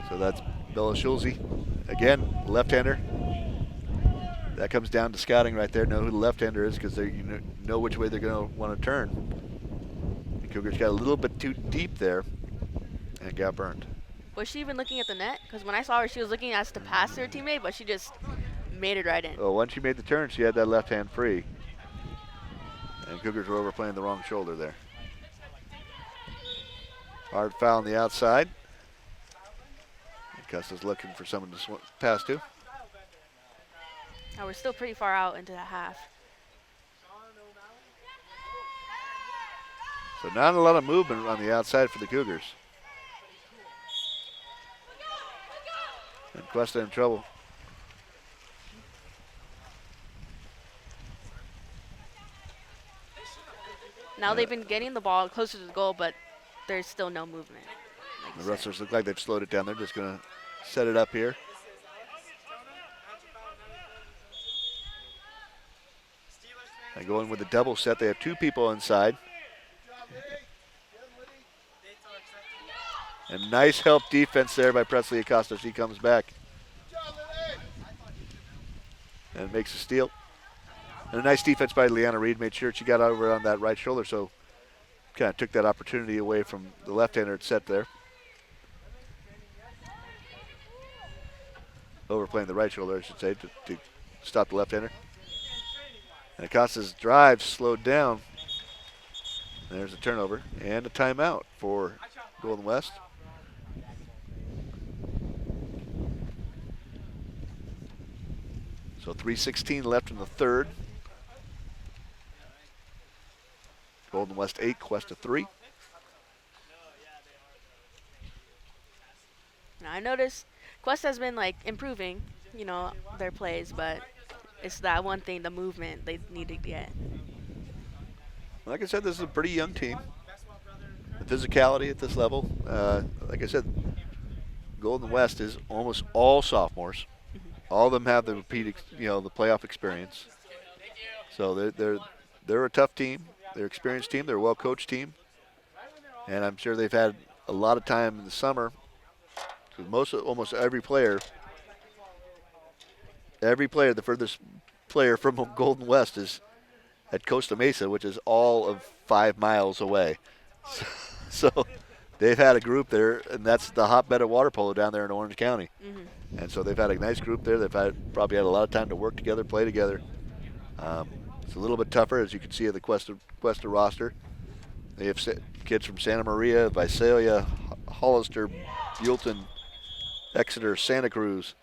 So that's Bella Schulze. Again, left-hander. That comes down to scouting right there. Know who the left-hander is because you know which way they're going to want to turn. The Cougars got a little bit too deep there and got burned. was she even looking at the net? Because when I saw her, she was looking as to pass her teammate, but she just made it right in. Well, once she made the turn, she had that left hand free. And Cougars were overplaying the wrong shoulder there. Hard foul on the outside. Cuesta's looking for someone to pass to. Now we're still pretty far out into the half. So not a lot of movement on the outside for the Cougars. And Cuesta in trouble. Now they've been getting the ball closer to the goal, but there's still no movement. The wrestlers look like they've slowed it down. They're just going to set it up here. And going with the double set, they have two people inside. And nice help defense there by Presley Acosta. She comes back and makes a steal. And a nice defense by Leanna Reed. Made sure she got over on that right shoulder, so kind of took that opportunity away from the left-hander set there. Overplaying the right shoulder, I should say, to stop the left-hander. And Acosta's drive slowed down. There's a turnover and a timeout for Golden West. So 3:16 left in the third. Golden West 8, Cuesta 3. Now I noticed Cuesta has been like improving, you know, their plays, but it's that one thing, the movement they need to get. Like I said, this is a pretty young team. The physicality at this level, like I said, Golden West is almost all sophomores. All of them have the repeat, the playoff experience. So they're a tough team. They're an experienced team. They're a well-coached team. And I'm sure they've had a lot of time in the summer. Almost every player, the furthest player from Golden West is at Costa Mesa, which is all of 5 miles away. So they've had a group there, and that's the hotbed of water polo down there in Orange County. Mm-hmm. And so they've had a nice group there. They've probably had a lot of time to work together, play together. It's a little bit tougher, as you can see, at the Cuesta roster. They have kids from Santa Maria, Visalia, Hollister, Buellton, Exeter, Santa Cruz,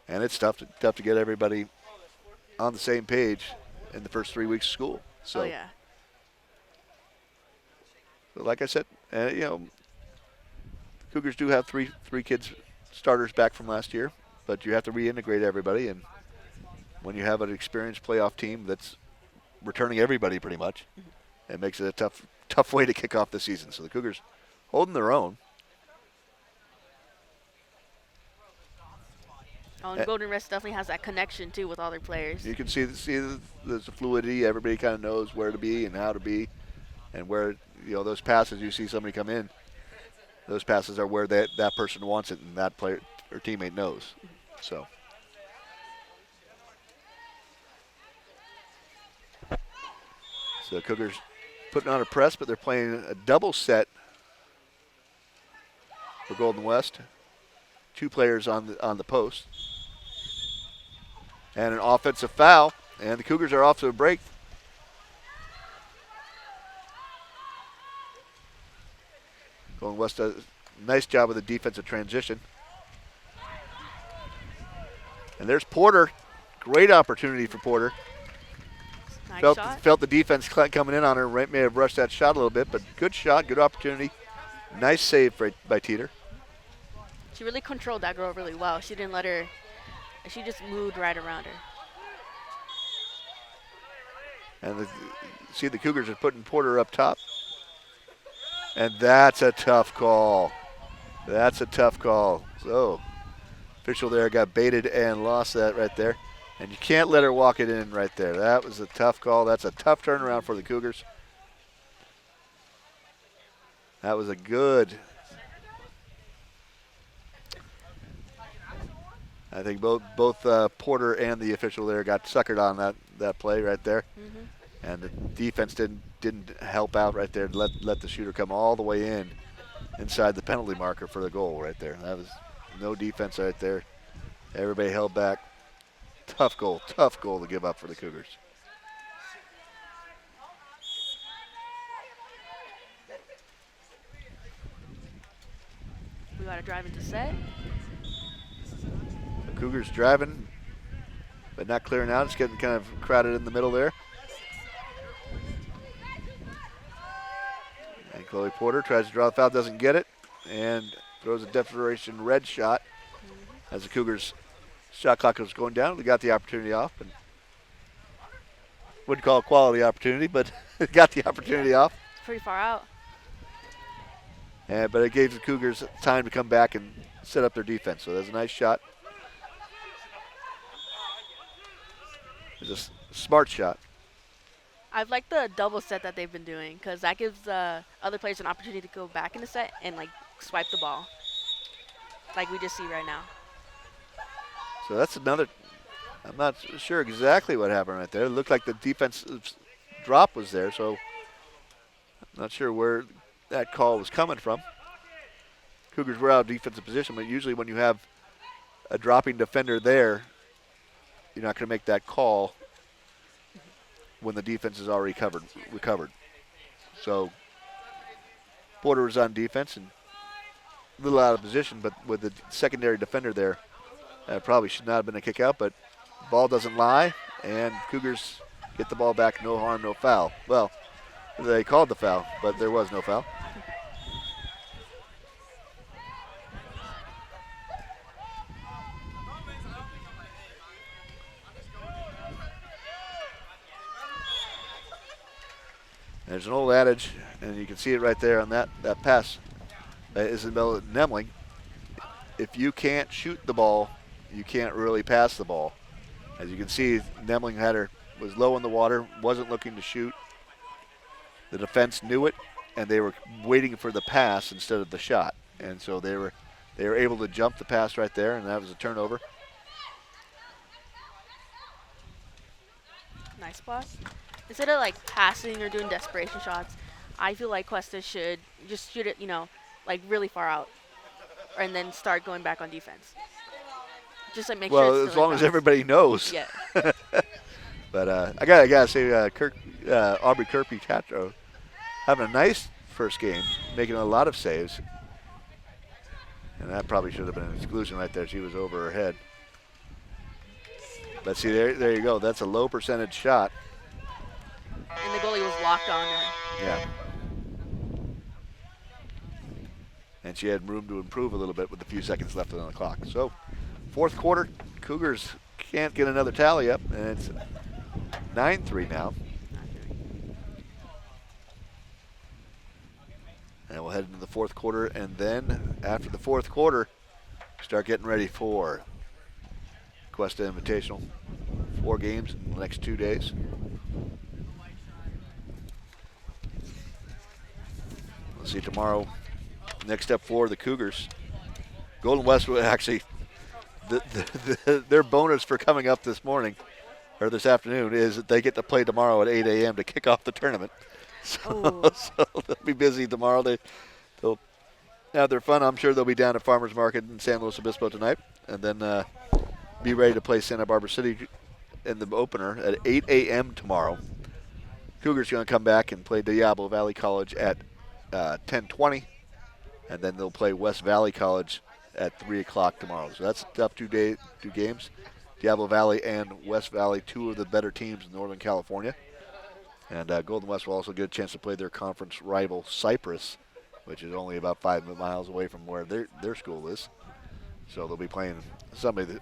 and it's tough to get everybody on the same page in the first 3 weeks of school. So, yeah. Like I said, Cougars do have three kids starters back from last year, but you have to reintegrate everybody, and when you have an experienced playoff team that's returning everybody pretty much, it makes it a tough way to kick off the season. So the Cougars holding their own. Oh, and Golden West definitely has that connection, too, with all their players. You can see there's a fluidity. Everybody kind of knows where to be and how to be, and where, those passes, you see somebody come in, those passes are where that person wants it and that player or teammate knows. So Cougars putting on a press, but they're playing a double set for Golden West. 2 players on the post. And an offensive foul, and the Cougars are off to a break. Golden West does a nice job with the defensive transition. And there's Porter. Great opportunity for Porter. Nice shot. Felt the defense coming in on her. May have rushed that shot a little bit, but good shot, good opportunity. Nice save by Teeter. She really controlled that girl really well. She didn't let her. She just moved right around her. And see the Cougars are putting Porter up top. And that's a tough call. That's a tough call. So, official there got baited and lost that right there. And you can't let her walk it in right there. That was a tough call. That's a tough turnaround for the Cougars. That was a good. I think both Porter and the official there got suckered on that play right there. Mm-hmm. And the defense didn't help out right there. Let the shooter come all the way in inside the penalty marker for the goal right there. That was no defense right there. Everybody held back. Tough goal to give up for the Cougars. We got to drive into set. The Cougars driving, but not clearing out. It's getting kind of crowded in the middle there. And Chloe Porter tries to draw the foul, doesn't get it, and throws a desperation red shot as the Cougars' shot clock was going down. They got the opportunity off, and wouldn't call it quality opportunity, but got the opportunity off. It's pretty far out. But it gave the Cougars time to come back and set up their defense. So that's a nice shot. It's a smart shot. I've liked the double set that they've been doing because that gives other players an opportunity to go back in the set and like swipe the ball, like we just see right now. So that's another. I'm not sure exactly what happened right there. It looked like the defensive drop was there, so I'm not sure where that call was coming from. Cougars were out of defensive position, but usually when you have a dropping defender there, you're not going to make that call when the defense is already recovered. So Porter was on defense and a little out of position, but with the secondary defender there, probably should not have been a kick out, but ball doesn't lie, and Cougars get the ball back, no harm, no foul. Well, they called the foul, but there was no foul. There's an old adage, and you can see it right there on that pass. Isabel Nemling. If you can't shoot the ball, you can't really pass the ball. As you can see, Nemling was low in the water, wasn't looking to shoot. The defense knew it, and they were waiting for the pass instead of the shot. And so they were able to jump the pass right there, and that was a turnover. Nice pass. Instead of like passing or doing desperation shots, I feel like Cuesta should just shoot it, like really far out, and then start going back on defense. Just like make sure. Well, as long as everybody knows. Yeah. But I gotta say, Aubrey Kirby-Tatro having a nice first game, making a lot of saves, and that probably should have been an exclusion right there. She was over her head. But see, there you go. That's a low percentage shot. And the goalie was locked on her. Yeah. And she had room to improve a little bit with a few seconds left on the clock. So, fourth quarter, Cougars can't get another tally up, and it's 9-3 now. And we'll head into the fourth quarter, and then after the fourth quarter, start getting ready for Cuesta Invitational. 4 games in the next 2 days. Let's see tomorrow. Next step for the Cougars. Golden West will actually, their bonus for coming up this morning or this afternoon is that they get to play tomorrow at 8 a.m. to kick off the tournament. So, so they'll be busy tomorrow. They'll have their fun. I'm sure they'll be down at Farmers Market in San Luis Obispo tonight, and then be ready to play Santa Barbara City in the opener at 8 a.m. tomorrow. Cougars going to come back and play Diablo Valley College at 10:20, and then they'll play West Valley College at 3 o'clock tomorrow. So that's tough 2 games. Diablo Valley and West Valley, 2 of the better teams in Northern California. And Golden West will also get a chance to play their conference rival Cypress, which is only about 5 miles away from where their school is. So they'll be playing somebody that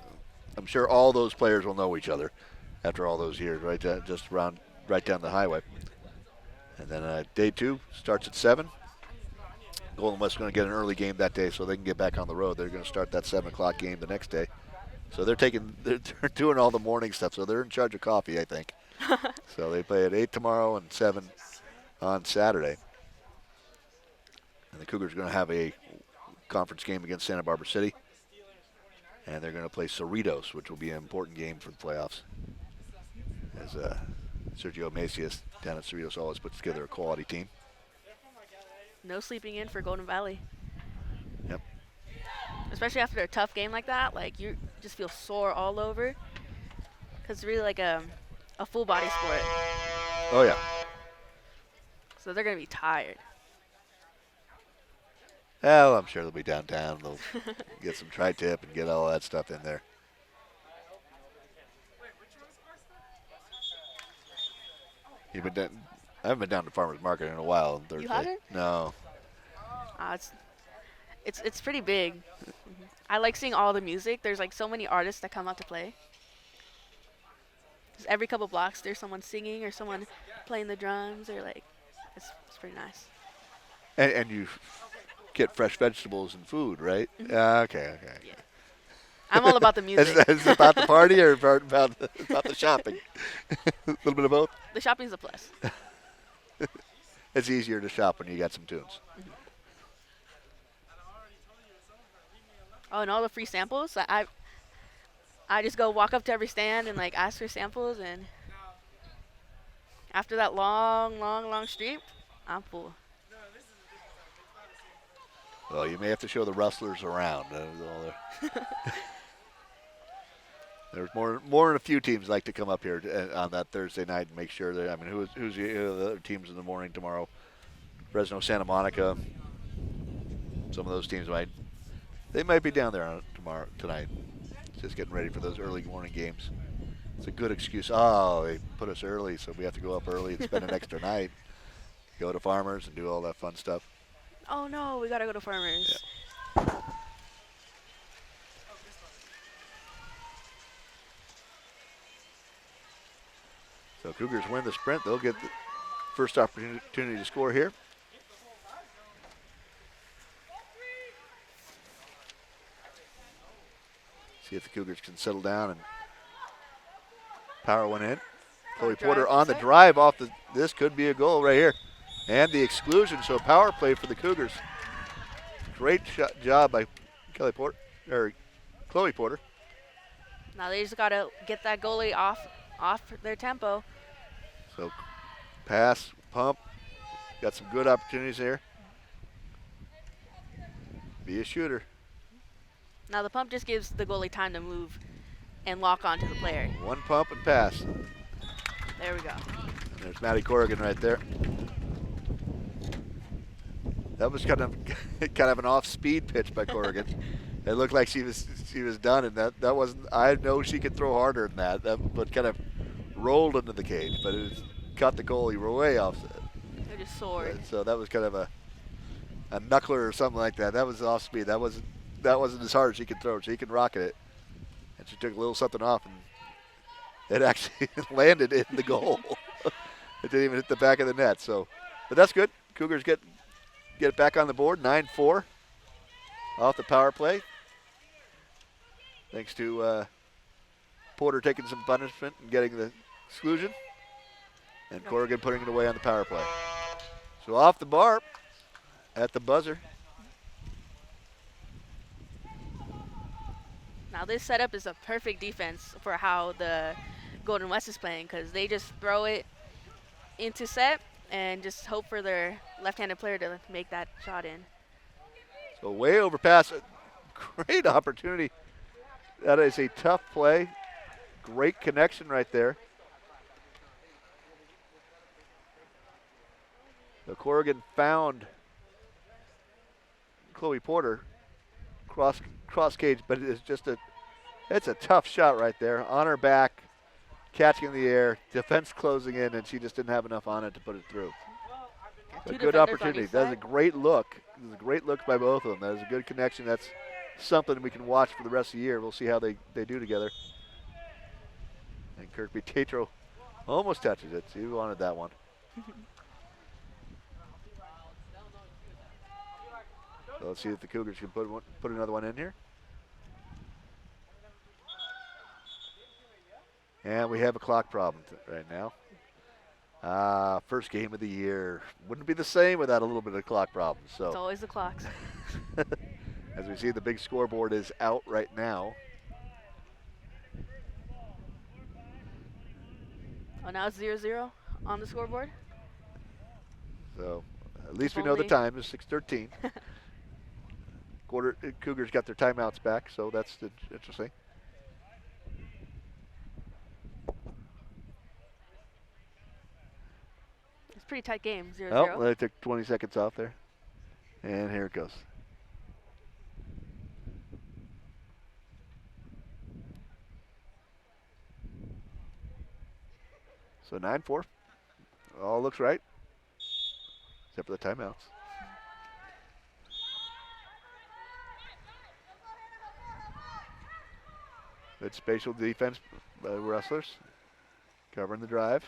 I'm sure all those players will know each other after all those years, right? Just around right down the highway. And then day 2 starts at 7. Golden West is going to get an early game that day so they can get back on the road. They're going to start that 7 o'clock game the next day. So they're doing all the morning stuff. So they're in charge of coffee, I think. So they play at 8 tomorrow and 7 on Saturday. And the Cougars are going to have a conference game against Santa Barbara City. And they're going to play Cerritos, which will be an important game for the playoffs. As Sergio Macias down at Cerritos always puts together a quality team. No sleeping in for Golden Valley. Yep. Especially after a tough game like that, like you just feel sore all over. Because it's really like a full body sport. Oh, yeah. So they're going to be tired. Well, I'm sure they'll be downtown. They'll get some tri-tip and get all that stuff in there. You've been down, I haven't been down to Farmers Market in a while on Thursday. You haven't? No. It's pretty big. I like seeing all the music. There's like so many artists that come out to play. 'Cause every couple blocks there's someone singing or someone playing the drums or like it's pretty nice. And you get fresh vegetables and food, right? Mm-hmm. Okay. Yeah. I'm all about the music. Is it about the party or about the shopping? A little bit of both? The shopping's a plus. It's easier to shop when you got some tunes. Mm-hmm. Oh, and all the free samples. I just go walk up to every stand and like ask for samples, and after that long street, I'm full. Well, you may have to show the rustlers around. There's more than a few teams like to come up here on that Thursday night and make sure that, I mean, who's the other teams in the morning tomorrow? Fresno, Santa Monica. Some of those teams they might be down there tonight. Just getting ready for those early morning games. It's a good excuse. Oh, they put us early, so we have to go up early and spend an extra night. Go to Farmers and do all that fun stuff. Oh no, we gotta go to Farmers. Yeah. So Cougars win the sprint. They'll get the first opportunity to score here. See if the Cougars can settle down and power one in. Chloe Porter on the drive off this could be a goal right here. And the exclusion, so power play for the Cougars. Great job by Chloe Porter. Now they just gotta get that goalie off their tempo. So pass, pump, got some good opportunities there. Be a shooter. Now the pump just gives the goalie time to move and lock onto the player. One pump and pass. There we go. And there's Maddie Corrigan right there. That was kind of an off-speed pitch by Corrigan. It looked like she was done, and that wasn't. I know she could throw harder than that. But kind of rolled into the cage, but it caught the goalie way offset. It just soared. So that was kind of a knuckler or something like that. That was off speed. That wasn't as hard as she could throw. She could rocket it, and she took a little something off, and it actually landed in the goal. It didn't even hit the back of the net. So, but that's good. Cougars get it back on the board. 9-4 off the power play. Thanks to Porter taking some punishment and getting the exclusion, and Corrigan putting it away on the power play. So off the bar at the buzzer. Now this setup is a perfect defense for how the Golden West is playing, because they just throw it into set and just hope for their left-handed player to make that shot in. So way overpass. Great opportunity. That is a tough play. Great connection right there. So Corrigan found Chloe Porter cross cage, but it's a tough shot right there. On her back, catching in the air, defense closing in, and she just didn't have enough on it to put it through. A good opportunity. That's a great look. It was a great look by both of them. That was a good connection. That's something we can watch for the rest of the year. We'll see how they do together. And Kirkby Tatro almost touches it. See, he wanted that one. So let's see if the Cougars can put another one in here. And we have a clock problem right now. First game of the year. Wouldn't be the same without a little bit of clock problems. So It's always the clocks. as we see, the big scoreboard is out right now. Oh, now it's 0-0 on the scoreboard. So at least we know the time is 6:13. Cougars got their timeouts back, so that's interesting. It's a pretty tight game, 0-0. Oh, they took 20 seconds off there. And here it goes. So 9-4. All looks right, except for the timeouts. Good spatial defense by the wrestlers. Covering the drive.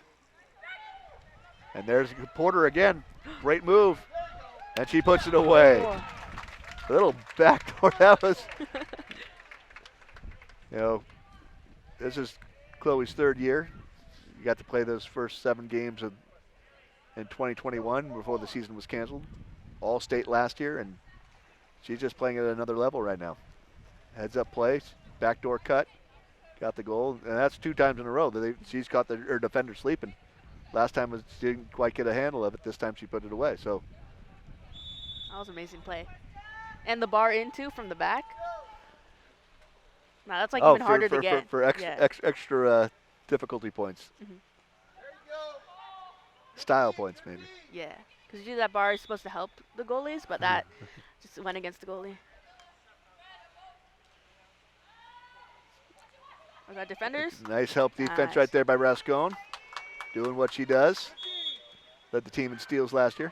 And there's Porter again. Great move. And she puts it away. Oh. A little backdoor. That was, this is Chloe's third year. You got to play those first 7 games in 2021 before the season was canceled. All state last year, and she's just playing at another level right now. Heads up play, backdoor cut, got the goal, and that's 2 times in a row that she's caught her defender sleeping. Last time she didn't quite get a handle of it. This time she put it away. So That was an amazing play. And the bar in too from the back. Now that's like even harder to get. For extra difficulty points. Mm-hmm. Style points, maybe. Yeah, because usually that bar is supposed to help the goalies, but that just went against the goalie. We got defenders. Nice help defense right there by Rascone. Doing what she does. Led the team in steals last year.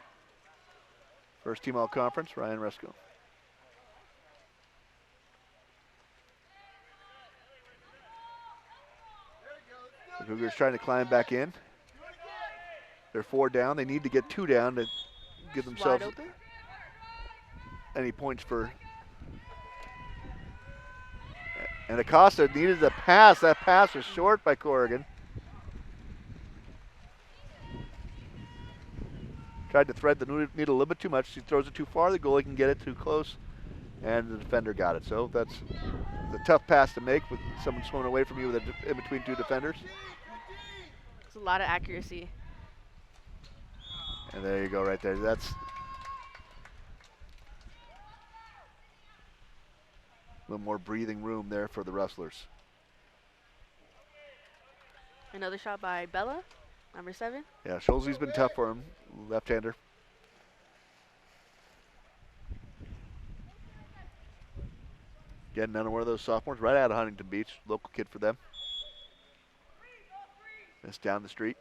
First team all conference, Ryan Rascone. The Cougars trying to climb back in. They're 4 down. They need to get 2 down to give themselves any points for. And Acosta needed a pass. That pass was short by Corrigan. Tried to thread the needle a little bit too much. She throws it too far. The goalie can get it too close. And the defender got it. So that's a tough pass to make with someone swimming away from you in between 2 defenders. It's a lot of accuracy. And there you go right there. That's a little more breathing room there for the wrestlers. Another shot by Bella, number 7. Yeah, Scholze's been tough for him, left-hander. Again, another one of those sophomores right out of Huntington Beach, local kid for them. That's down the street.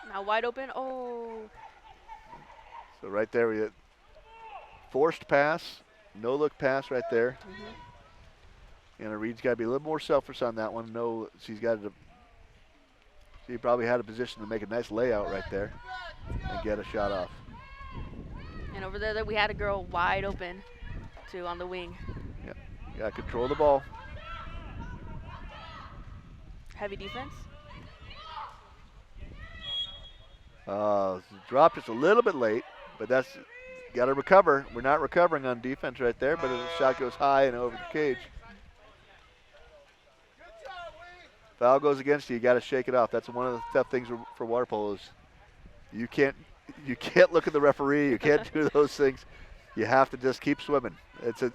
Now wide open. Oh. So right there we had forced pass, no look pass right there. Mm-hmm. Anna Reed's got to be a little more selfish on that one. No, she probably had a position to make a nice layout right there and get a shot off. And over there we had a girl wide open too on the wing. Yeah, got to control the ball. Heavy defense. Dropped just a little bit late, but that's got to recover. We're not recovering on defense right there, but the shot goes high and over the cage. Foul goes against you. You got to shake it off. That's one of the tough things for water polo is you can't look at the referee. You can't do those things. You have to just keep swimming. It's a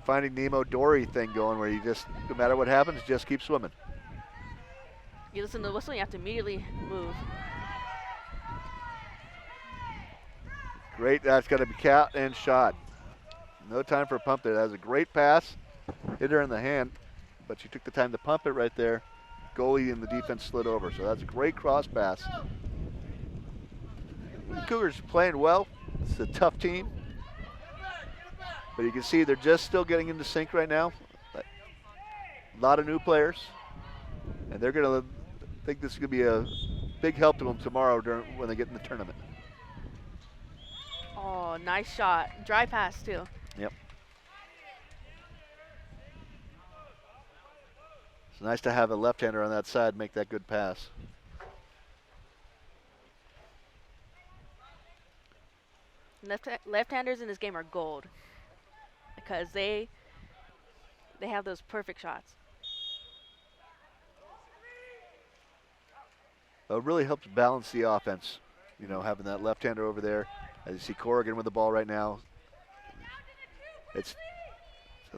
Finding Nemo Dory thing going where you just, no matter what happens, just keep swimming. You listen to the whistle, you have to immediately move. Great, that's going to be caught and shot. No time for a pump there. That was a great pass. Hit her in the hand, but she took the time to pump it right there. goalie and the defense slid over. So that's a great cross pass. The Cougars playing well. It's a tough team. But you can see they're just still getting into sync right now. A lot of new players. And they're going to think this is going to be a big help to them tomorrow when they get in the tournament. Oh, nice shot. Dry pass, too. Yep. It's nice to have a left-hander on that side make that good pass. Left-handers in this game are gold because they have those perfect shots. It really helps balance the offense, you know, having that left-hander over there. As you see Corrigan with the ball right now. It's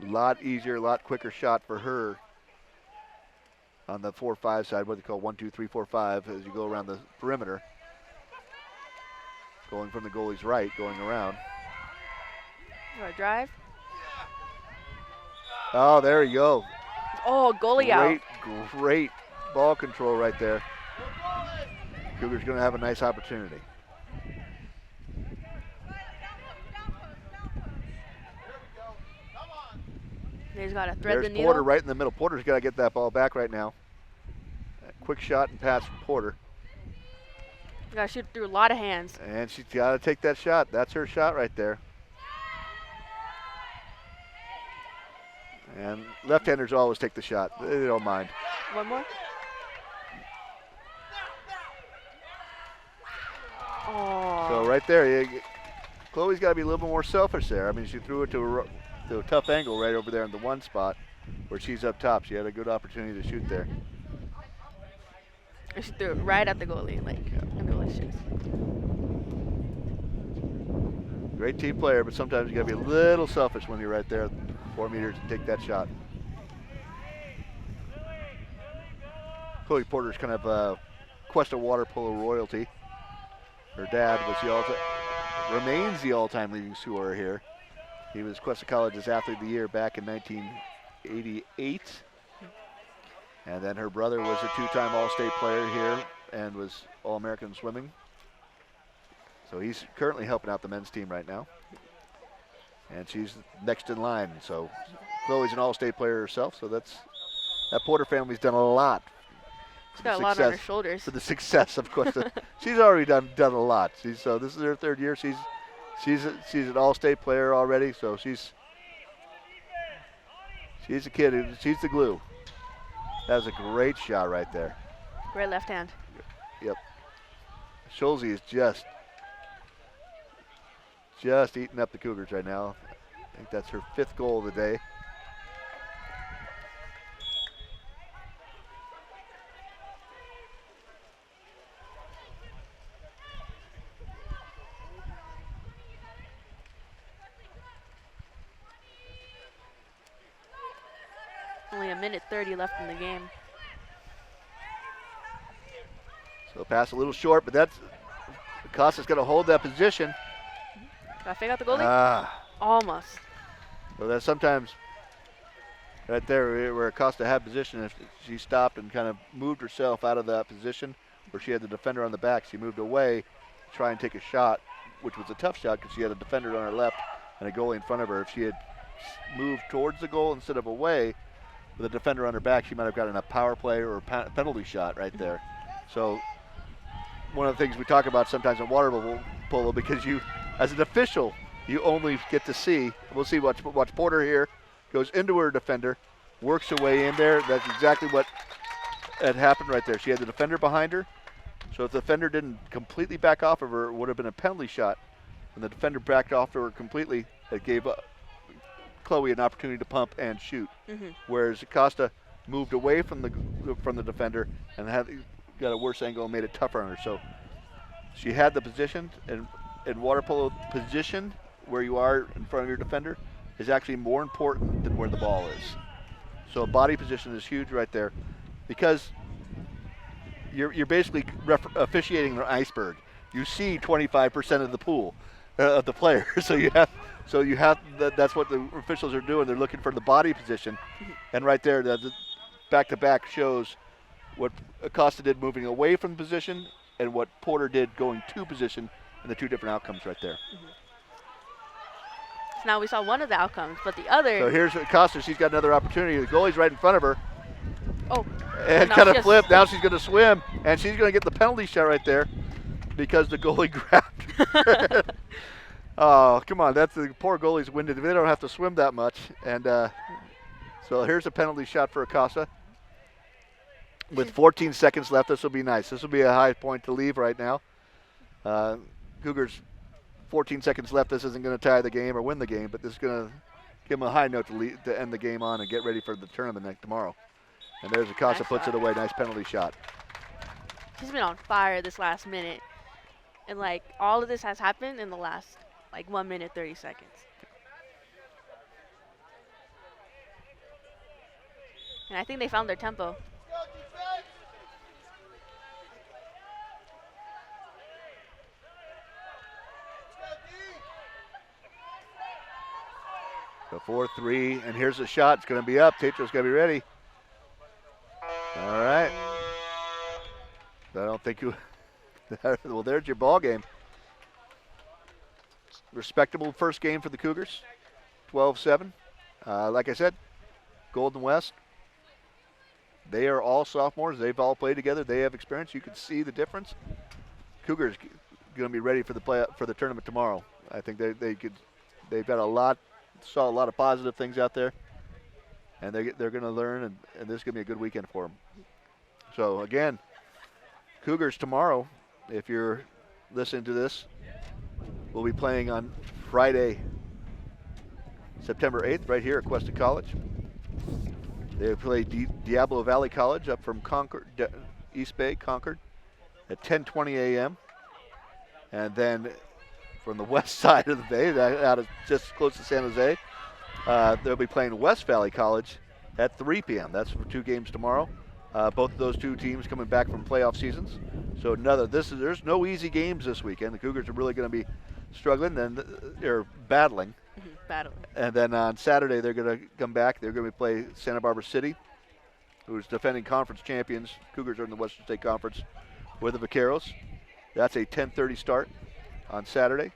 a lot easier, a lot quicker shot for her on the 4-5 side, what they call 1, 2, 3, 4, 5, as you go around the perimeter. Going from the goalie's right, going around. You want to drive? Oh, there you go. Oh, goalie out. Great ball control right there. Cougars going to have a nice opportunity. He's got to thread the needle. There's Porter right in the middle. Porter's got to get that ball back right now. Quick shot and pass from Porter. Got to shoot through a lot of hands. And she's got to take that shot. That's her shot right there. And left-handers always take the shot. They don't mind. One more. Oh. So right there, Chloe's got to be a little more selfish there. I mean, she threw it to a tough angle right over there in the one spot where she's up top. She had a good opportunity to shoot there. She threw it right at the goalie, like in the goalie's shoes. Great team player, but sometimes you got to be a little selfish when you're right there, 4 meters, and take that shot. Chloe Porter's kind of Cuesta water polo royalty. Her dad was remains the all-time leading scorer here. He was Cuesta College's Athlete of the Year back in 1988. And then her brother was a 2-time All-State player here and was All-American swimming. So he's currently helping out the men's team right now. And she's next in line. So Chloe's an All-State player herself. So that Porter family's done a lot. She's got a lot on her shoulders. For the success of Cuesta. She's already done a lot. So this is her 3rd year. She's an All-State player already. So she's a kid. She's the glue. That was a great shot right there. Great left hand. Yep. Schulze is just eating up the Cougars right now. I think that's her 5th goal of the day. Only a minute 30 left in the game. So pass a little short, but Costa's going to hold that position. Got to fake out the goalie? Almost. So that's sometimes right there where Costa had position, if she stopped and kind of moved herself out of that position where she had the defender on the back, she moved away to try and take a shot, which was a tough shot because she had a defender on her left and a goalie in front of her. If she had moved towards the goal instead of away with a defender on her back, she might have gotten a power play or a penalty shot right there. So one of the things we talk about sometimes in water polo, because you, as an official, you only get to see, we'll see, watch Porter here, goes into her defender, works her way in there. That's exactly what had happened right there. She had the defender behind her, so if the defender didn't completely back off of her, it would have been a penalty shot. When the defender backed off of her completely, it gave Chloe an opportunity to pump and shoot. Whereas Costa moved away from the defender and got a worse angle and made it tougher on her. So she had the position, and in water polo, position where you are in front of your defender is actually more important than where the ball is. So body position is huge right there, because you're basically officiating an iceberg. You see 25% of the pool of the players, so you have that's what the officials are doing. They're looking for the body position, and right there, the back-to-back shows what Acosta did moving away from position and what Porter did going to position, and the two different outcomes right there. So now we saw one of the outcomes, but the other. So here's Acosta. She's got another opportunity. The goalie's right in front of her. Oh. And now kind she of flipped. Now she's going to swim, and she's going to get the penalty shot right there because the goalie grabbed her. Oh, come on. That's the poor goalie's winded. They don't have to swim that much. And so here's a penalty shot for Acosta. With 14 seconds left, this will be nice. This will be a high point to leave right now. Cougars, 14 seconds left. This isn't going to tie the game or win the game, but this is going to give them a high note to end the game on and get ready for the tournament tomorrow. And there's Acosta, Nice puts shot. it away. Nice penalty shot. She's been on fire this last minute. And, like, all of this has happened in the last, 1 minute, 30 seconds. And I think they found their tempo. So 4-3, and here's the shot. It's going to be up. Tetro's going to be ready. All right. I don't think you. Well, there's your ball game. Respectable first game for the Cougars. 12-7. Like I said, Golden West. They are all sophomores. They've all played together. They have experience. You can see the difference. Cougars going to be ready for the tournament tomorrow. I think they've got a lot. Saw a lot of positive things out there, and they're going to learn, and this is going to be a good weekend for them. So again, Cougars tomorrow, if you're listening to this, we'll be playing on Friday, September 8th, right here at Cuesta College. They play Diablo Valley College up from Concord, East Bay, Concord, at 10:20 a.m. And then from the west side of the bay, out of just close to San Jose, they'll be playing West Valley College at 3 p.m. That's for 2 games tomorrow. Both of those two teams coming back from playoff seasons. So there's no easy games this weekend. The Cougars are really going to be struggling, and they're battling. Battling. And then on Saturday, they're going to come back. They're going to play Santa Barbara City, who's defending conference champions. Cougars are in the Western State Conference with the Vaqueros. That's a 10:30 start on Saturday.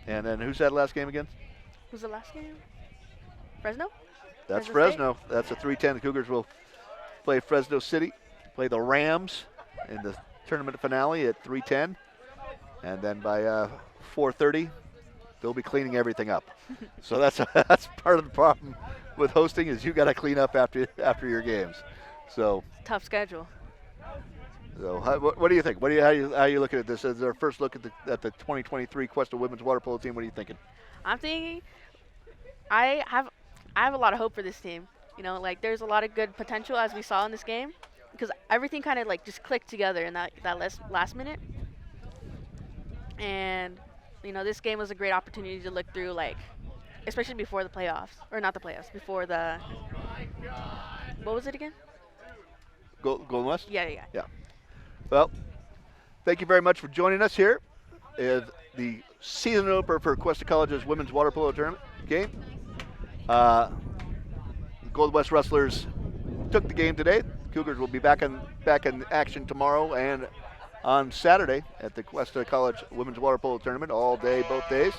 And then who's that last game again? Who's the last game? Fresno? That's Fresno Fresno. That's a 3:10. The Cougars will play Fresno City, play the Rams in the tournament finale at 3:10. And then by 4:30, they'll be cleaning everything up. So that's part of the problem with hosting is you got to clean up after your games. So Tough schedule. So what do you think? How are you looking at this? As our first look at the 2023 Cuesta Women's Water Polo team, what are you thinking? I'm thinking I have a lot of hope for this team. There's a lot of good potential as we saw in this game because everything kind of just clicked together in that last minute. And this game was a great opportunity to look through, especially before the playoffs, or not the playoffs, before the what was it again? Golden West? Yeah. Well, thank you very much for joining us here in the season opener for Cuesta College's Women's Water Polo Tournament game. The Golden West Rustlers took the game today. Cougars will be back in action tomorrow and on Saturday at the Cuesta College Women's Water Polo Tournament all day, both days.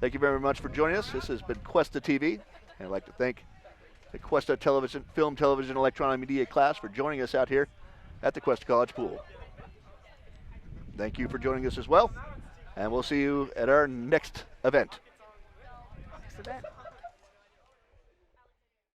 Thank you very much for joining us. This has been Cuesta TV. And I'd like to thank the Cuesta Film, Television, Electronic Media class for joining us out here at the Cuesta College pool. Thank you for joining us as well, and we'll see you at our next event. Next event.